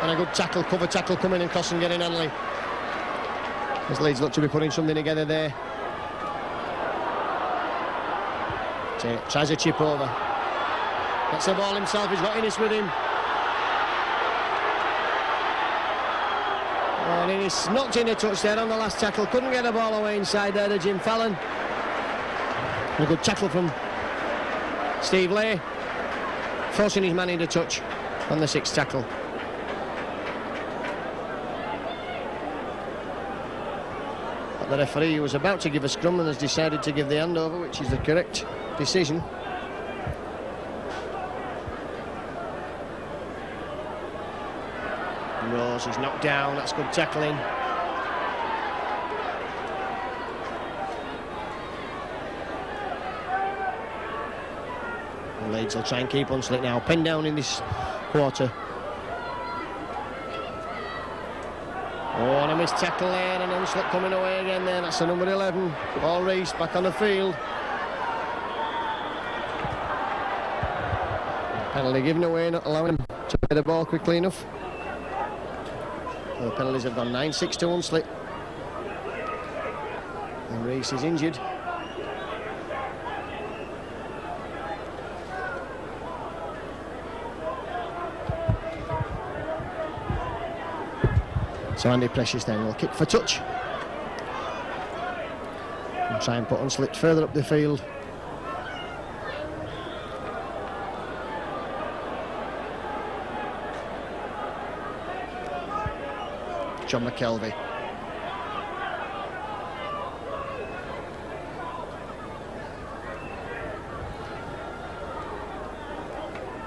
And a good tackle, cover tackle coming and crossing, getting Hanley. As Leeds look to be putting something together there. Tries a chip over. Gets the ball himself, he's got Innes with him. Oh, and Innes knocked in a touch there on the last tackle. Couldn't get the ball away inside there to Jim Fallon. And a good tackle from Steve Lay, forcing his man into touch on the 6th tackle. But the referee was about to give a scrum and has decided to give the handover, which is the correct decision. Rose is knocked down, that's good tackling. Leeds will try and keep Hunslet now, pinned down in this quarter. Oh, and a missed tackle there, and Hunslet coming away again there. That's the number 11, Paul Rees, back on the field. Penalty given away, not allowing him to play the ball quickly enough. The penalties have gone 9-6 to Hunslet. And Rees is injured. So Andy Precious then will kick for touch. And try and put Hunslet further up the field. John McKelvey.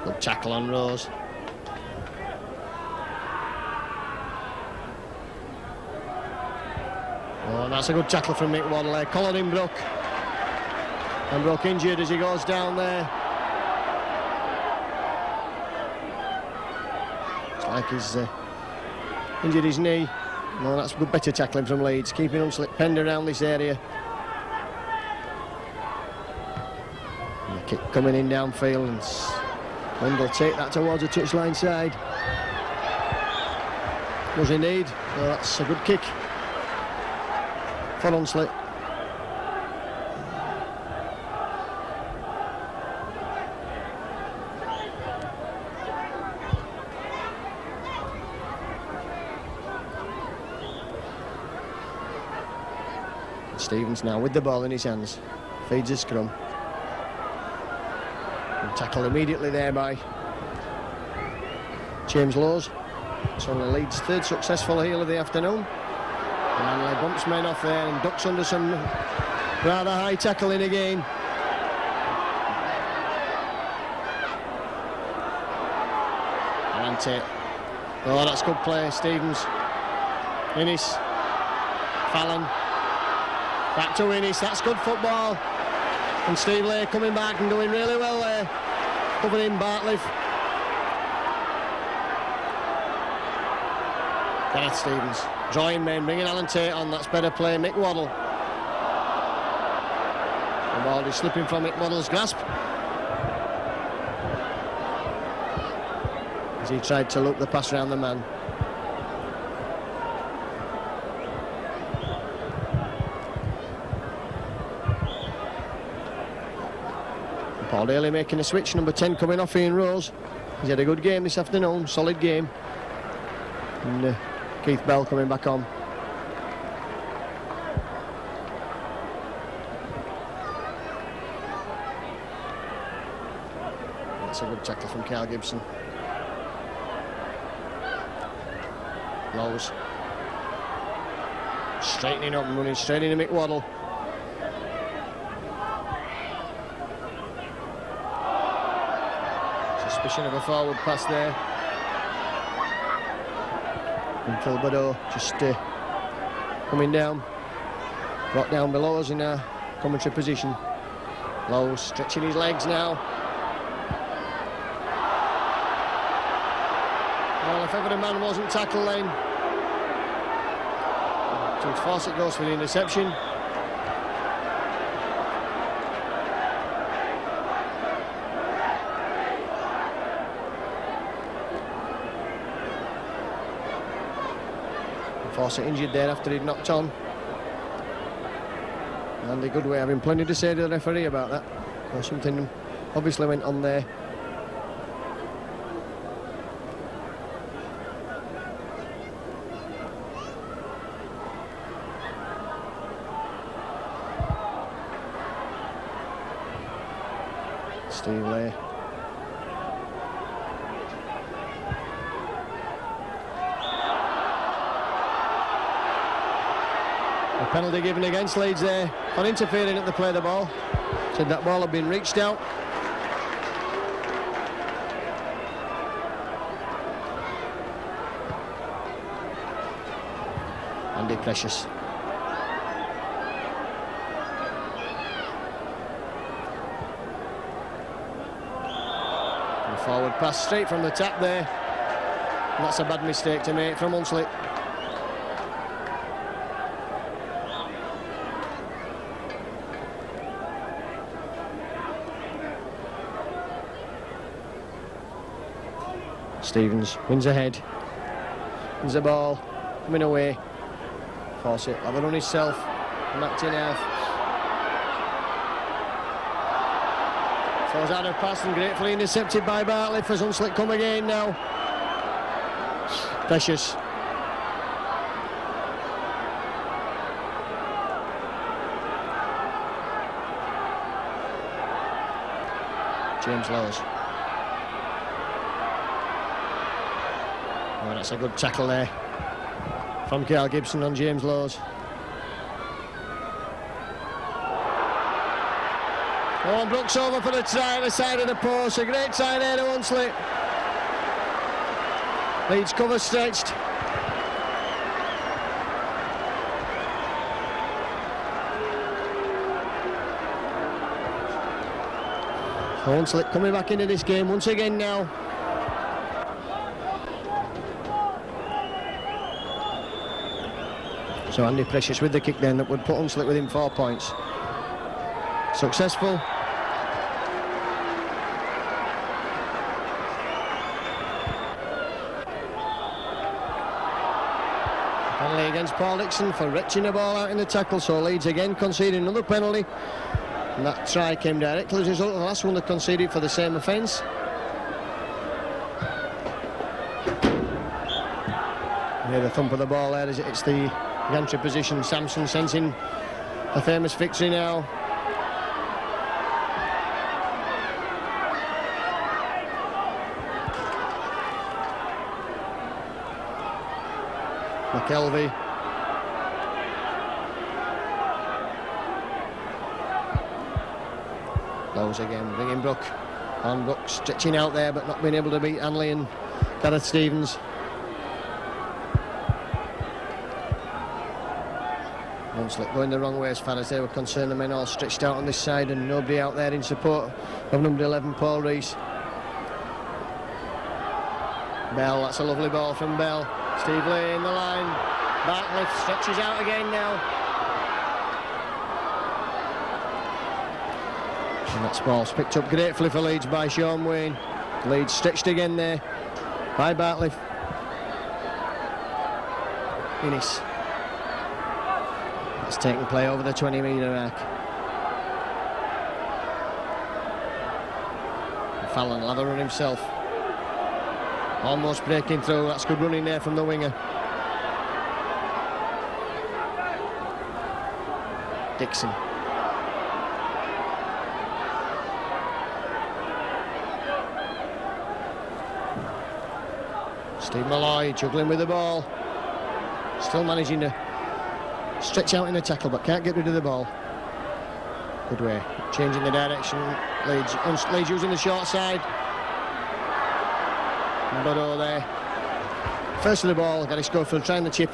Good tackle on Rose. Oh, and that's a good tackle from Mick Waddle there. Collared him, Brook. And Brook injured as he goes down there. like he's injured his knee. No, that's good, better tackling from Leeds, keeping Hunslet penned around this area. And the kick coming in downfield, and Lund will take that towards the touchline side. Was indeed. Oh, that's a good kick for Hunslet. Stevens now with the ball in his hands, feeds a scrum. And tackle immediately there by James Lowes. It's only Leeds' third successful heel of the afternoon. And Manley bumps men off there and ducks under some rather high tackling again. Alante. Oh, that's good play, Stevens. Innes. Fallon. Back to Innes, that's good football. And Steve Lay coming back and doing really well there. Covering Bartliff. Gareth Stevens, drawing men, bringing Alan Tate on, that's better play. Mick Waddle. The ball is slipping from Mick Waddle's grasp. As he tried to loop the pass around the man. Paul Daly making a switch, number 10 coming off, Ian Rose. He's had a good game this afternoon, solid game. And Keith Bell coming back on. That's a good tackle from Carl Gibson. Lowes. Straightening up and running straight into Mick Waddle. Suspicion of a forward pass there. And Kilbado just coming down. Brought down below us in a commentary position. Lowe stretching his legs now. Well, if ever a man wasn't tackled then. George Fawcett goes for the interception. Fawcett injured there after he'd knocked on. Andy Goodway having plenty to say to the referee about that. Or something obviously went on there. Steve Lay. A penalty given against Leeds there for interfering at the play of the ball. Said that ball had been reached out. Andy Precious. And forward pass straight from the tap there. And that's a bad mistake to make from Hunslet. Stevens wins ahead, wins the ball, coming away. Fawcett have a run himself, knocked in half. Throws out of pass and gratefully intercepted by Bartley. For Hunslet come again now. Precious. James Lowes. Oh, that's a good tackle there from Carl Gibson on James Lowes. Oh, and Brooks over for the try on the side of the post. A great try there to Hunslet. Leeds cover stretched. Hunslet coming back into this game once again now. So Andy Precious with the kick then that would put Hunslet within 4 points. Successful. Penalty against Paul Dixon for retching the ball out in the tackle, so Leeds again conceding another penalty. And that try came directly as a result of the last one they conceded for the same offence. Yeah, the thump of the ball there as it hits the gantry position. Sampson sensing a famous victory now. McKelvey. Lows again, bringing Brook. On Brook stretching out there but not being able to beat Hanley and Gareth Stevens. Hunslet going the wrong way as far as they were concerned. The men all stretched out on this side and nobody out there in support of number 11, Paul Rees. Bell, that's a lovely ball from Bell. Steve Lee in the line. Bartlett stretches out again now. And that's ball's picked up gratefully for Leeds by Sean Wayne. Leeds stretched again there by Bartlett. Innes. That's taking play over the 20-metre arc. Fallon lather on himself. Almost breaking through. That's good running there from the winger. Dixon. Steve Malloy juggling with the ball. Still managing to stretch out in the tackle but can't get rid of the ball. Good way. Changing the direction. Leeds using the short side. Bodo there. First of the ball, Gary Schofield trying the chip.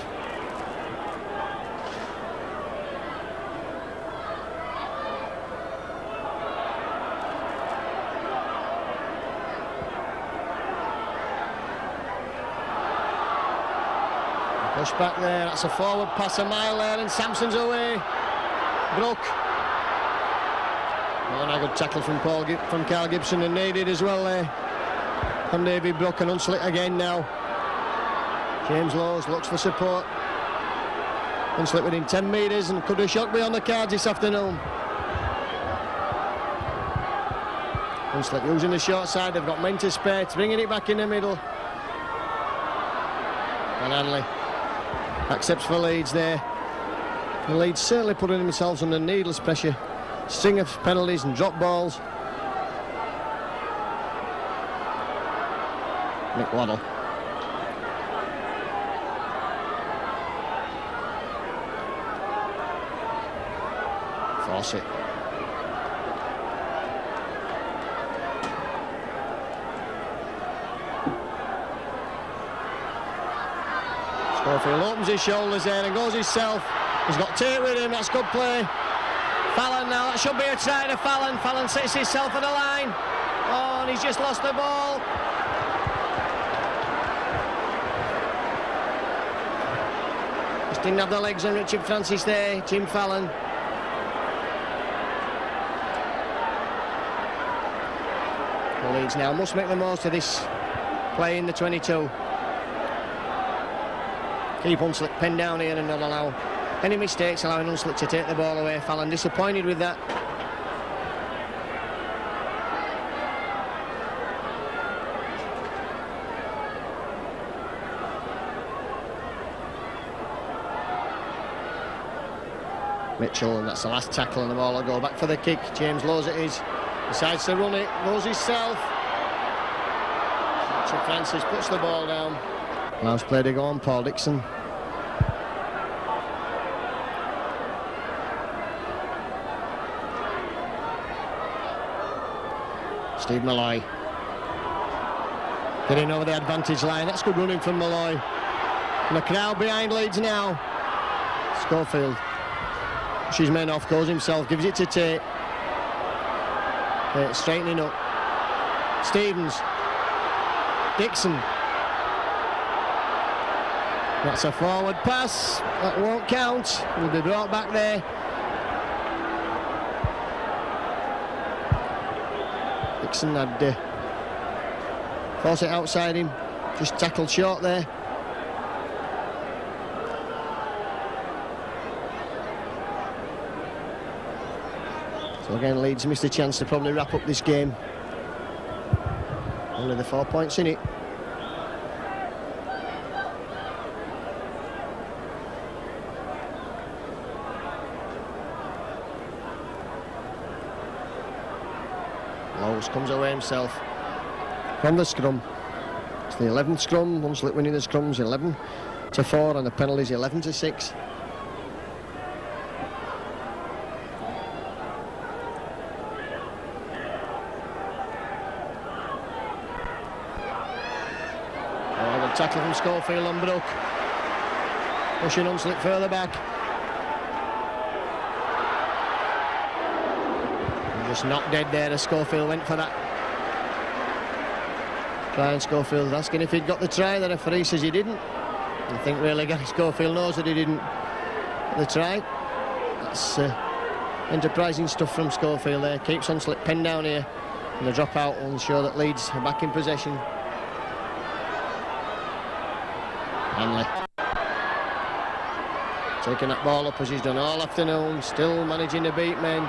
Push back there, that's a forward pass a mile there and Sampson's away. Brook. Oh, and a good tackle from Carl Gibson and needed as well there. From David Brook and Hunslet again now. James Lowes looks for support. Hunslet within 10 metres and could have shot beyond the cards this afternoon. Hunslet using the short side, they've got men to spare, bringing it back in the middle. And Hanley accepts for Leeds there. And Leeds certainly putting themselves under needless pressure. String of penalties and drop balls. Nick Waddle. Fawcett. Schofield opens his shoulders there and goes himself. He's got Tate with him, that's good play. Fallon now, that should be a try to Fallon. Fallon sits himself at the line. Oh, and he's just lost the ball. Just didn't have the legs on Richard Francis there, Jim Fallon. The Leeds now must make the most of this play in the 22. Keep Hunslet pinned down here and not allow any mistakes, allowing Hunslet to take the ball away. Fallon disappointed with that. Mitchell, and that's the last tackle, and the ball will go back for the kick. James Lowes it is. Decides to run it, goes himself. Richard Francis puts the ball down. Last play to go on, Paul Dixon. Steve Malloy. Getting over the advantage line. That's good running from Malloy. And the crowd behind Leeds now. Schofield. She's men off, goes himself, gives it to Tate. Tate straightening up. Stevens. Dixon. That's a forward pass. That won't count. Will be brought back there. Dixon had forced it outside him. Just tackled short there. So again, Leeds missed a chance to probably wrap up this game. Only the 4 points in it. Lowes comes away himself from the scrum. It's the 11th scrum. Hunslet winning the scrums 11-4, and the penalties 11-6. Tackle from Schofield on Brook, pushing Hunslet further back. And just knocked dead there as Schofield went for that. Brian Schofield asking if he'd got the try. The referee says he didn't. I think really Gary Schofield knows that he didn't get the try. That's enterprising stuff from Schofield there. Keeps Hunslet pinned down here, and the dropout will ensure that Leeds are back in possession. Hanley taking that ball up as he's done all afternoon, still managing to beat men.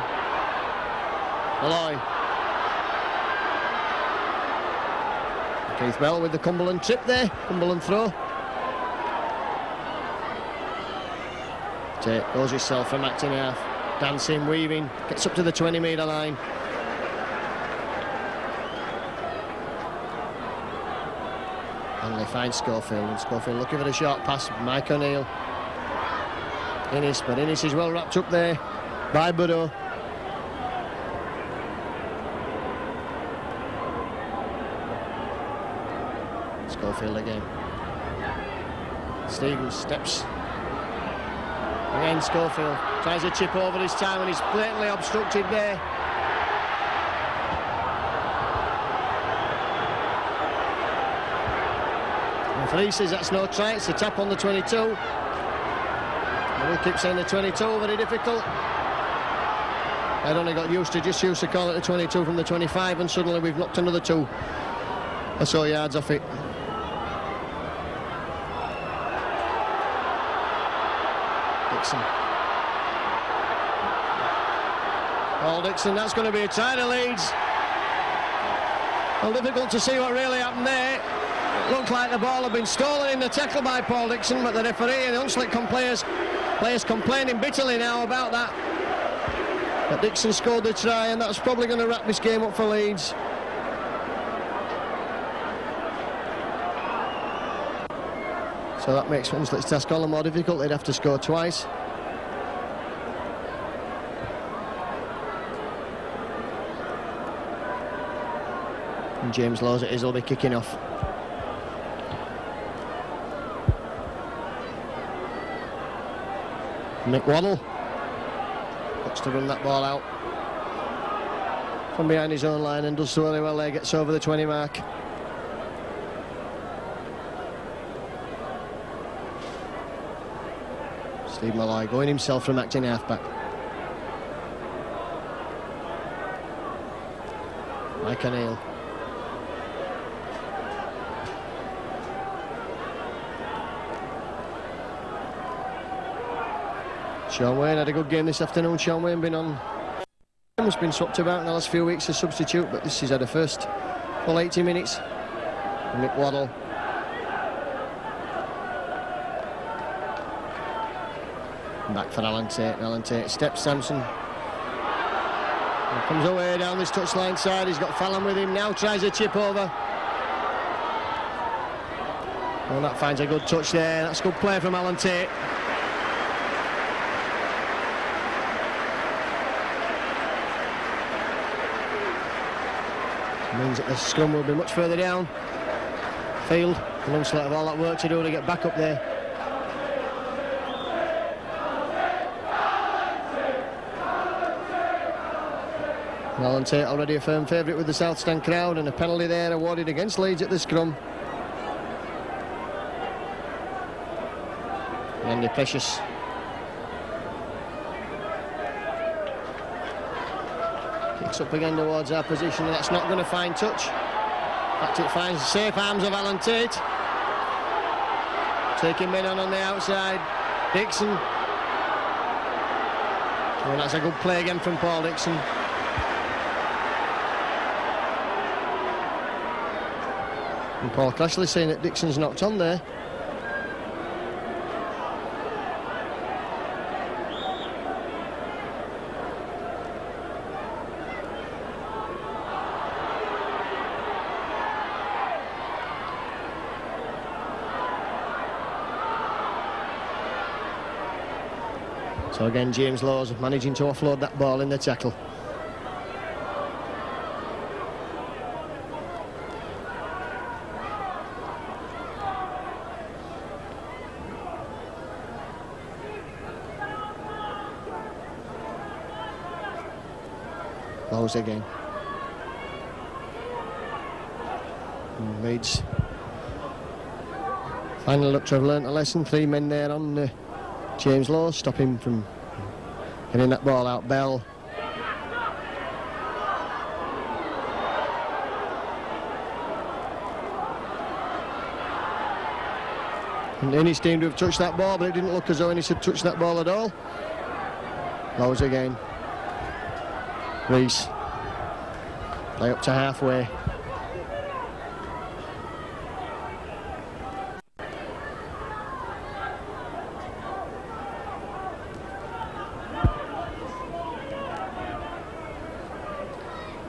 Malloy. Keith Bell with the Cumberland trip there, Cumberland throw. Tate goes himself from acting half, dancing, weaving, gets up to the 20-metre line. Hanley finds Schofield, and Schofield looking for the short pass. Mike O'Neill. Innes, but Innes is well wrapped up there by Burrow. Schofield again. Stevens steps. Again Schofield tries a chip over this time, and he's blatantly obstructed there. Referee says that's no try, it's a tap on the 22. And we keep saying the 22, very difficult. I'd only got used to call it the 22 from the 25, and suddenly we've knocked another 2 or so yards off it. Dixon. Paul Dixon, that's going to be a try to Leeds. Well, difficult to see what really happened there. It looked like the ball had been stolen in the tackle by Paul Dixon, but the referee and the Hunslet players complaining bitterly now about that. But Dixon scored the try, and that's probably going to wrap this game up for Leeds. So that makes Hunslet's task all the more difficult. They'd have to score twice. And James Laws it is, will be kicking off. Mick Waddle looks to run that ball out from behind his own line, and does so really well there, gets over the 20 mark. Steve Malloy going himself from acting halfback. Mike O'Neill. Sean Wayne had a good game this afternoon. Sean Wayne has been swapped about in the last few weeks as substitute, but this is at the first full 80 minutes. Mick Waddle. Back for Alan Tate. Alan Tate steps Sampson. Comes away down this touchline side. He's got Fallon with him now. Tries a chip over. Well, that finds a good touch there. That's good play from Alan Tate. Means that the scrum will be much further down field. And Hunslet have all that work to do to get back up there. Alan Tate already a firm favourite with the South Stand crowd, and a penalty there awarded against Leeds at the scrum. Andy Precious. Kicks up again towards our position, and that's not going to find touch. In fact, it finds the safe arms of Alan Tate. Taking men on the outside. Dixon. Oh, that's a good play again from Paul Dixon. And Paul Crashley saying that Dixon's knocked on there. So again, James Laws managing to offload that ball in the tackle. Laws again. And Leeds finally look to have learnt a lesson. 3 men there on James Laws, stop him from getting that ball out. Bell. And Ennis seemed to have touched that ball, but it didn't look as though Ennis had touched that ball at all. Laws again. Reese. Play up to halfway.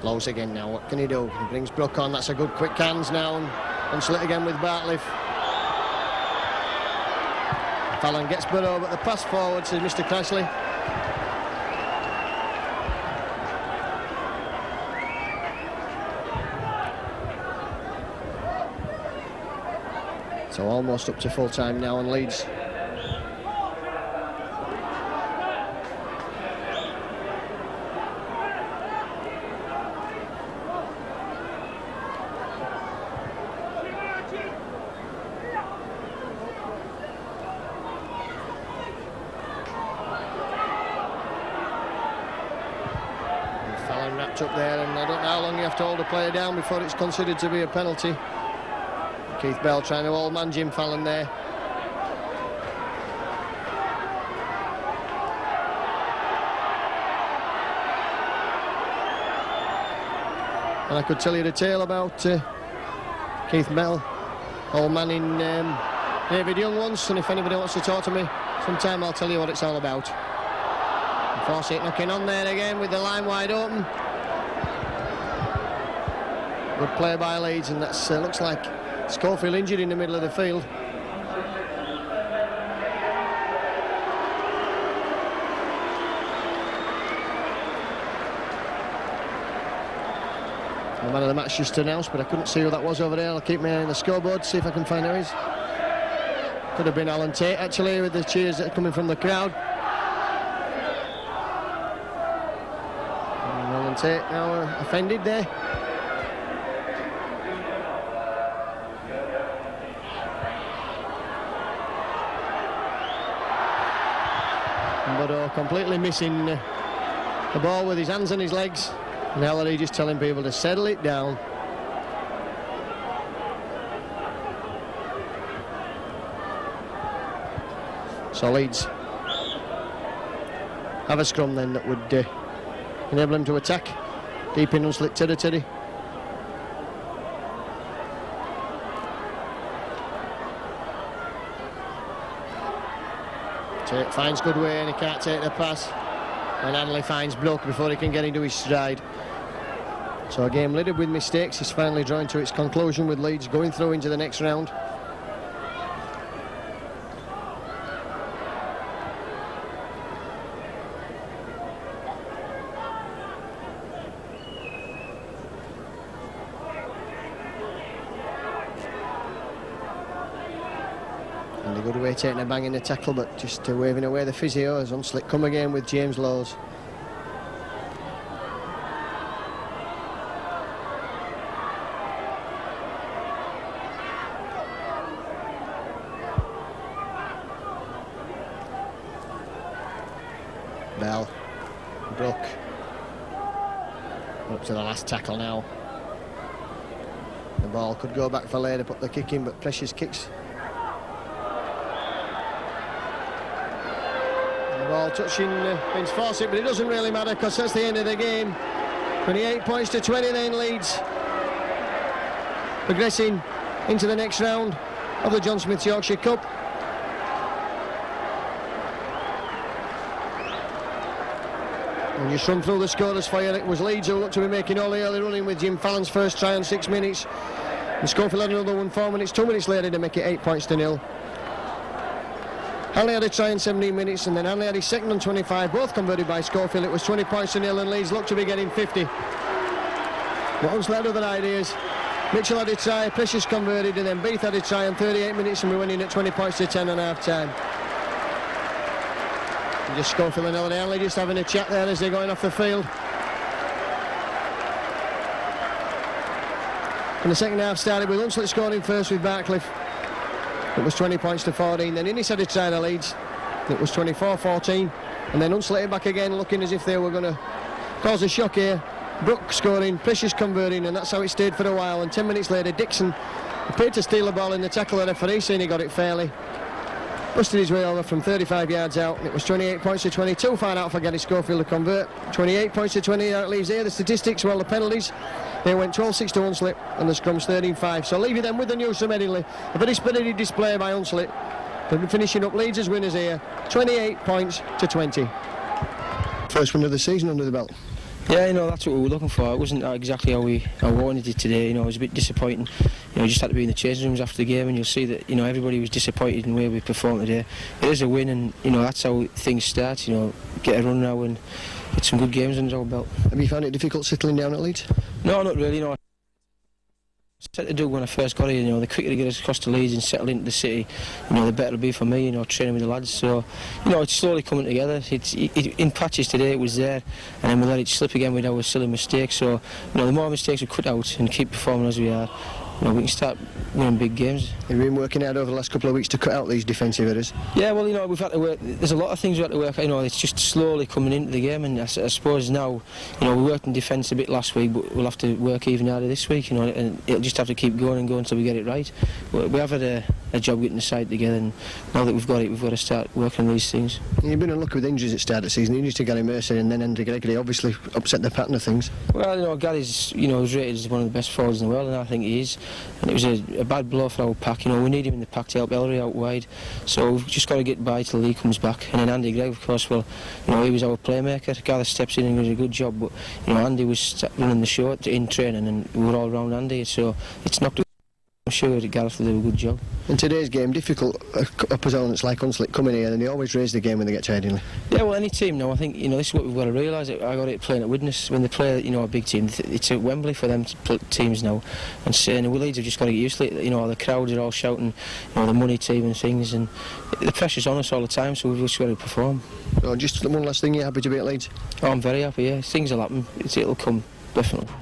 Close again now, what can he do? He brings Brook on, that's a good quick hands now, and slit again with Bartliff. Fallon gets Burrow, but the pass forward to Mr. Crashley. So almost up to full time now on Leeds. Up there, and I don't know how long you have to hold a player down before it's considered to be a penalty. Keith Bell trying to hold man Jim Fallon there. And I could tell you the tale about Keith Bell, old man in David Young once, and if anybody wants to talk to me sometime, I'll tell you what it's all about. Fawcett knocking on there again with the line wide open. Good play by Leeds, and that looks like Schofield injured in the middle of the field. The man of the match just announced, but I couldn't see who that was over there. I'll keep my eye on the scoreboard, see if I can find who it is. Could have been Alan Tate, actually, with the cheers that are coming from the crowd. And Alan Tate now offended there. But completely missing the ball with his hands and his legs. And Ellery just telling people to settle it down. So Leeds have a scrum then that would enable him to attack deep in unsplit territory. Tate finds good way and he can't take the pass, and Hanley finds Brook before he can get into his stride. So a game littered with mistakes is finally drawing to its conclusion, with Leeds going through into the next round. And a good way taking a bang in the tackle, but just waving away the physio as Hunslick come again with James Laws. Bell, Brook, up to the last tackle now. The ball could go back for Lader, put the kick in, but Precious kicks. The ball touching Vince Fawcett, but it doesn't really matter because that's the end of the game. 28 points to 20 then Leeds. Progressing into the next round of the John Smith Yorkshire Cup. And just run through the scorers for you. It was Leeds who looked to be making all the early running with Jim Fallon's first try on 6 minutes. And Schofield had another one 4 minutes, 2 minutes later to make it 8 points to 0. Hanley had a try in 17 minutes, and then Hanley had his second on 25, both converted by Schofield. It was 20 points to 0, and Leeds looked to be getting 50. But Hunslet had other ideas. Mitchell had a try, Precious converted, and then Beath had a try in 38 minutes, and we went in at 20 points to 10 on half time. And just Schofield and Ellery Hanley just having a chat there as they're going off the field. And the second half started with Hunslet scoring first with Barcliffe. It was 20 points to 14. Then Innes had a try to Leeds. It was 24-14. And then Hunslet back again, looking as if they were going to cause a shock here. Brook scoring, Precious converting, and that's how it stayed for a while. And 10 minutes later, Dixon appeared to steal the ball in the tackle. The referee saying he got it fairly. Busted his way over from 35 yards out. It was 28 points to 20. Too far out for Gary Schofield to convert. 28 points to 20. That leaves here the statistics. Well, the penalties, they went 12-6 to Hunslet, and the scrums 13-5. So leaving them with the news from Headingley. A very spirited display by Hunslet. They've been finishing up Leeds as winners here. 28 points to 20. First win of the season under the belt. Yeah, you know, that's what we were looking for. It wasn't exactly how we wanted it today. You know, it was a bit disappointing. You know, just had to be in the changing rooms after the game, and you'll see that, you know, everybody was disappointed in the way we performed today. It is a win, and, you know, that's how things start. You know, get a run now and get some good games under our belt. Have you found it difficult settling down at Leeds? No, not really, no. I to do when I first got here, you know, the quicker to get us across the Leeds and settle into the city, you know, the better it'll be for me, you know, training with the lads. So, you know, it's slowly coming together. In patches today it was there, and then we let it slip again with our silly mistakes. So, you know, the more mistakes we cut out and keep performing as we are, you know, we can start winning big games. You've been working out over the last couple of weeks to cut out these defensive errors? Yeah, well, you know, we've had to work. There's a lot of things we had to work out. You know, it's just slowly coming into the game, and I suppose now, you know, we worked in defence a bit last week, but we'll have to work even harder this week, you know, and it'll just have to keep going and going until we get it right. We have had a job getting the side together, and now that we've got it, we've got to start working on these things. You've been unlucky with injuries at the start of the season. Injuries to Gary Mercer and then Andy Gregory obviously upset the pattern of things. Well, you know, Gary's, you know, was rated as one of the best forwards in the world, and I think he is. And it was a bad blow for our pack. You know, we need him in the pack to help Ellery out wide. So we've just got to get by till he comes back. And then Andy Gregg, of course, well, you know, he was our playmaker. Gareth steps in and does a good job. But, you know, Andy was running the show in training, and we were all around Andy. So it's knocked. I'm sure that Gareth will do a good job. In today's game, difficult opponents like Hunslet come in here and they always raise the game when they get to Headingley. Yeah, well, any team now, I think, you know, this is what we've got to realise. I got it playing at Widnes. When they play, you know, a big team, it's at Wembley for them teams now. And saying, well, Leeds have just got to get used to it. You know, the crowds are all shouting, you know, the money team and things, and the pressure's on us all the time, so we've just got to perform. Oh, just one last thing, you're happy to be at Leeds? Oh, I'm very happy, yeah. Things will happen. It'll come, definitely.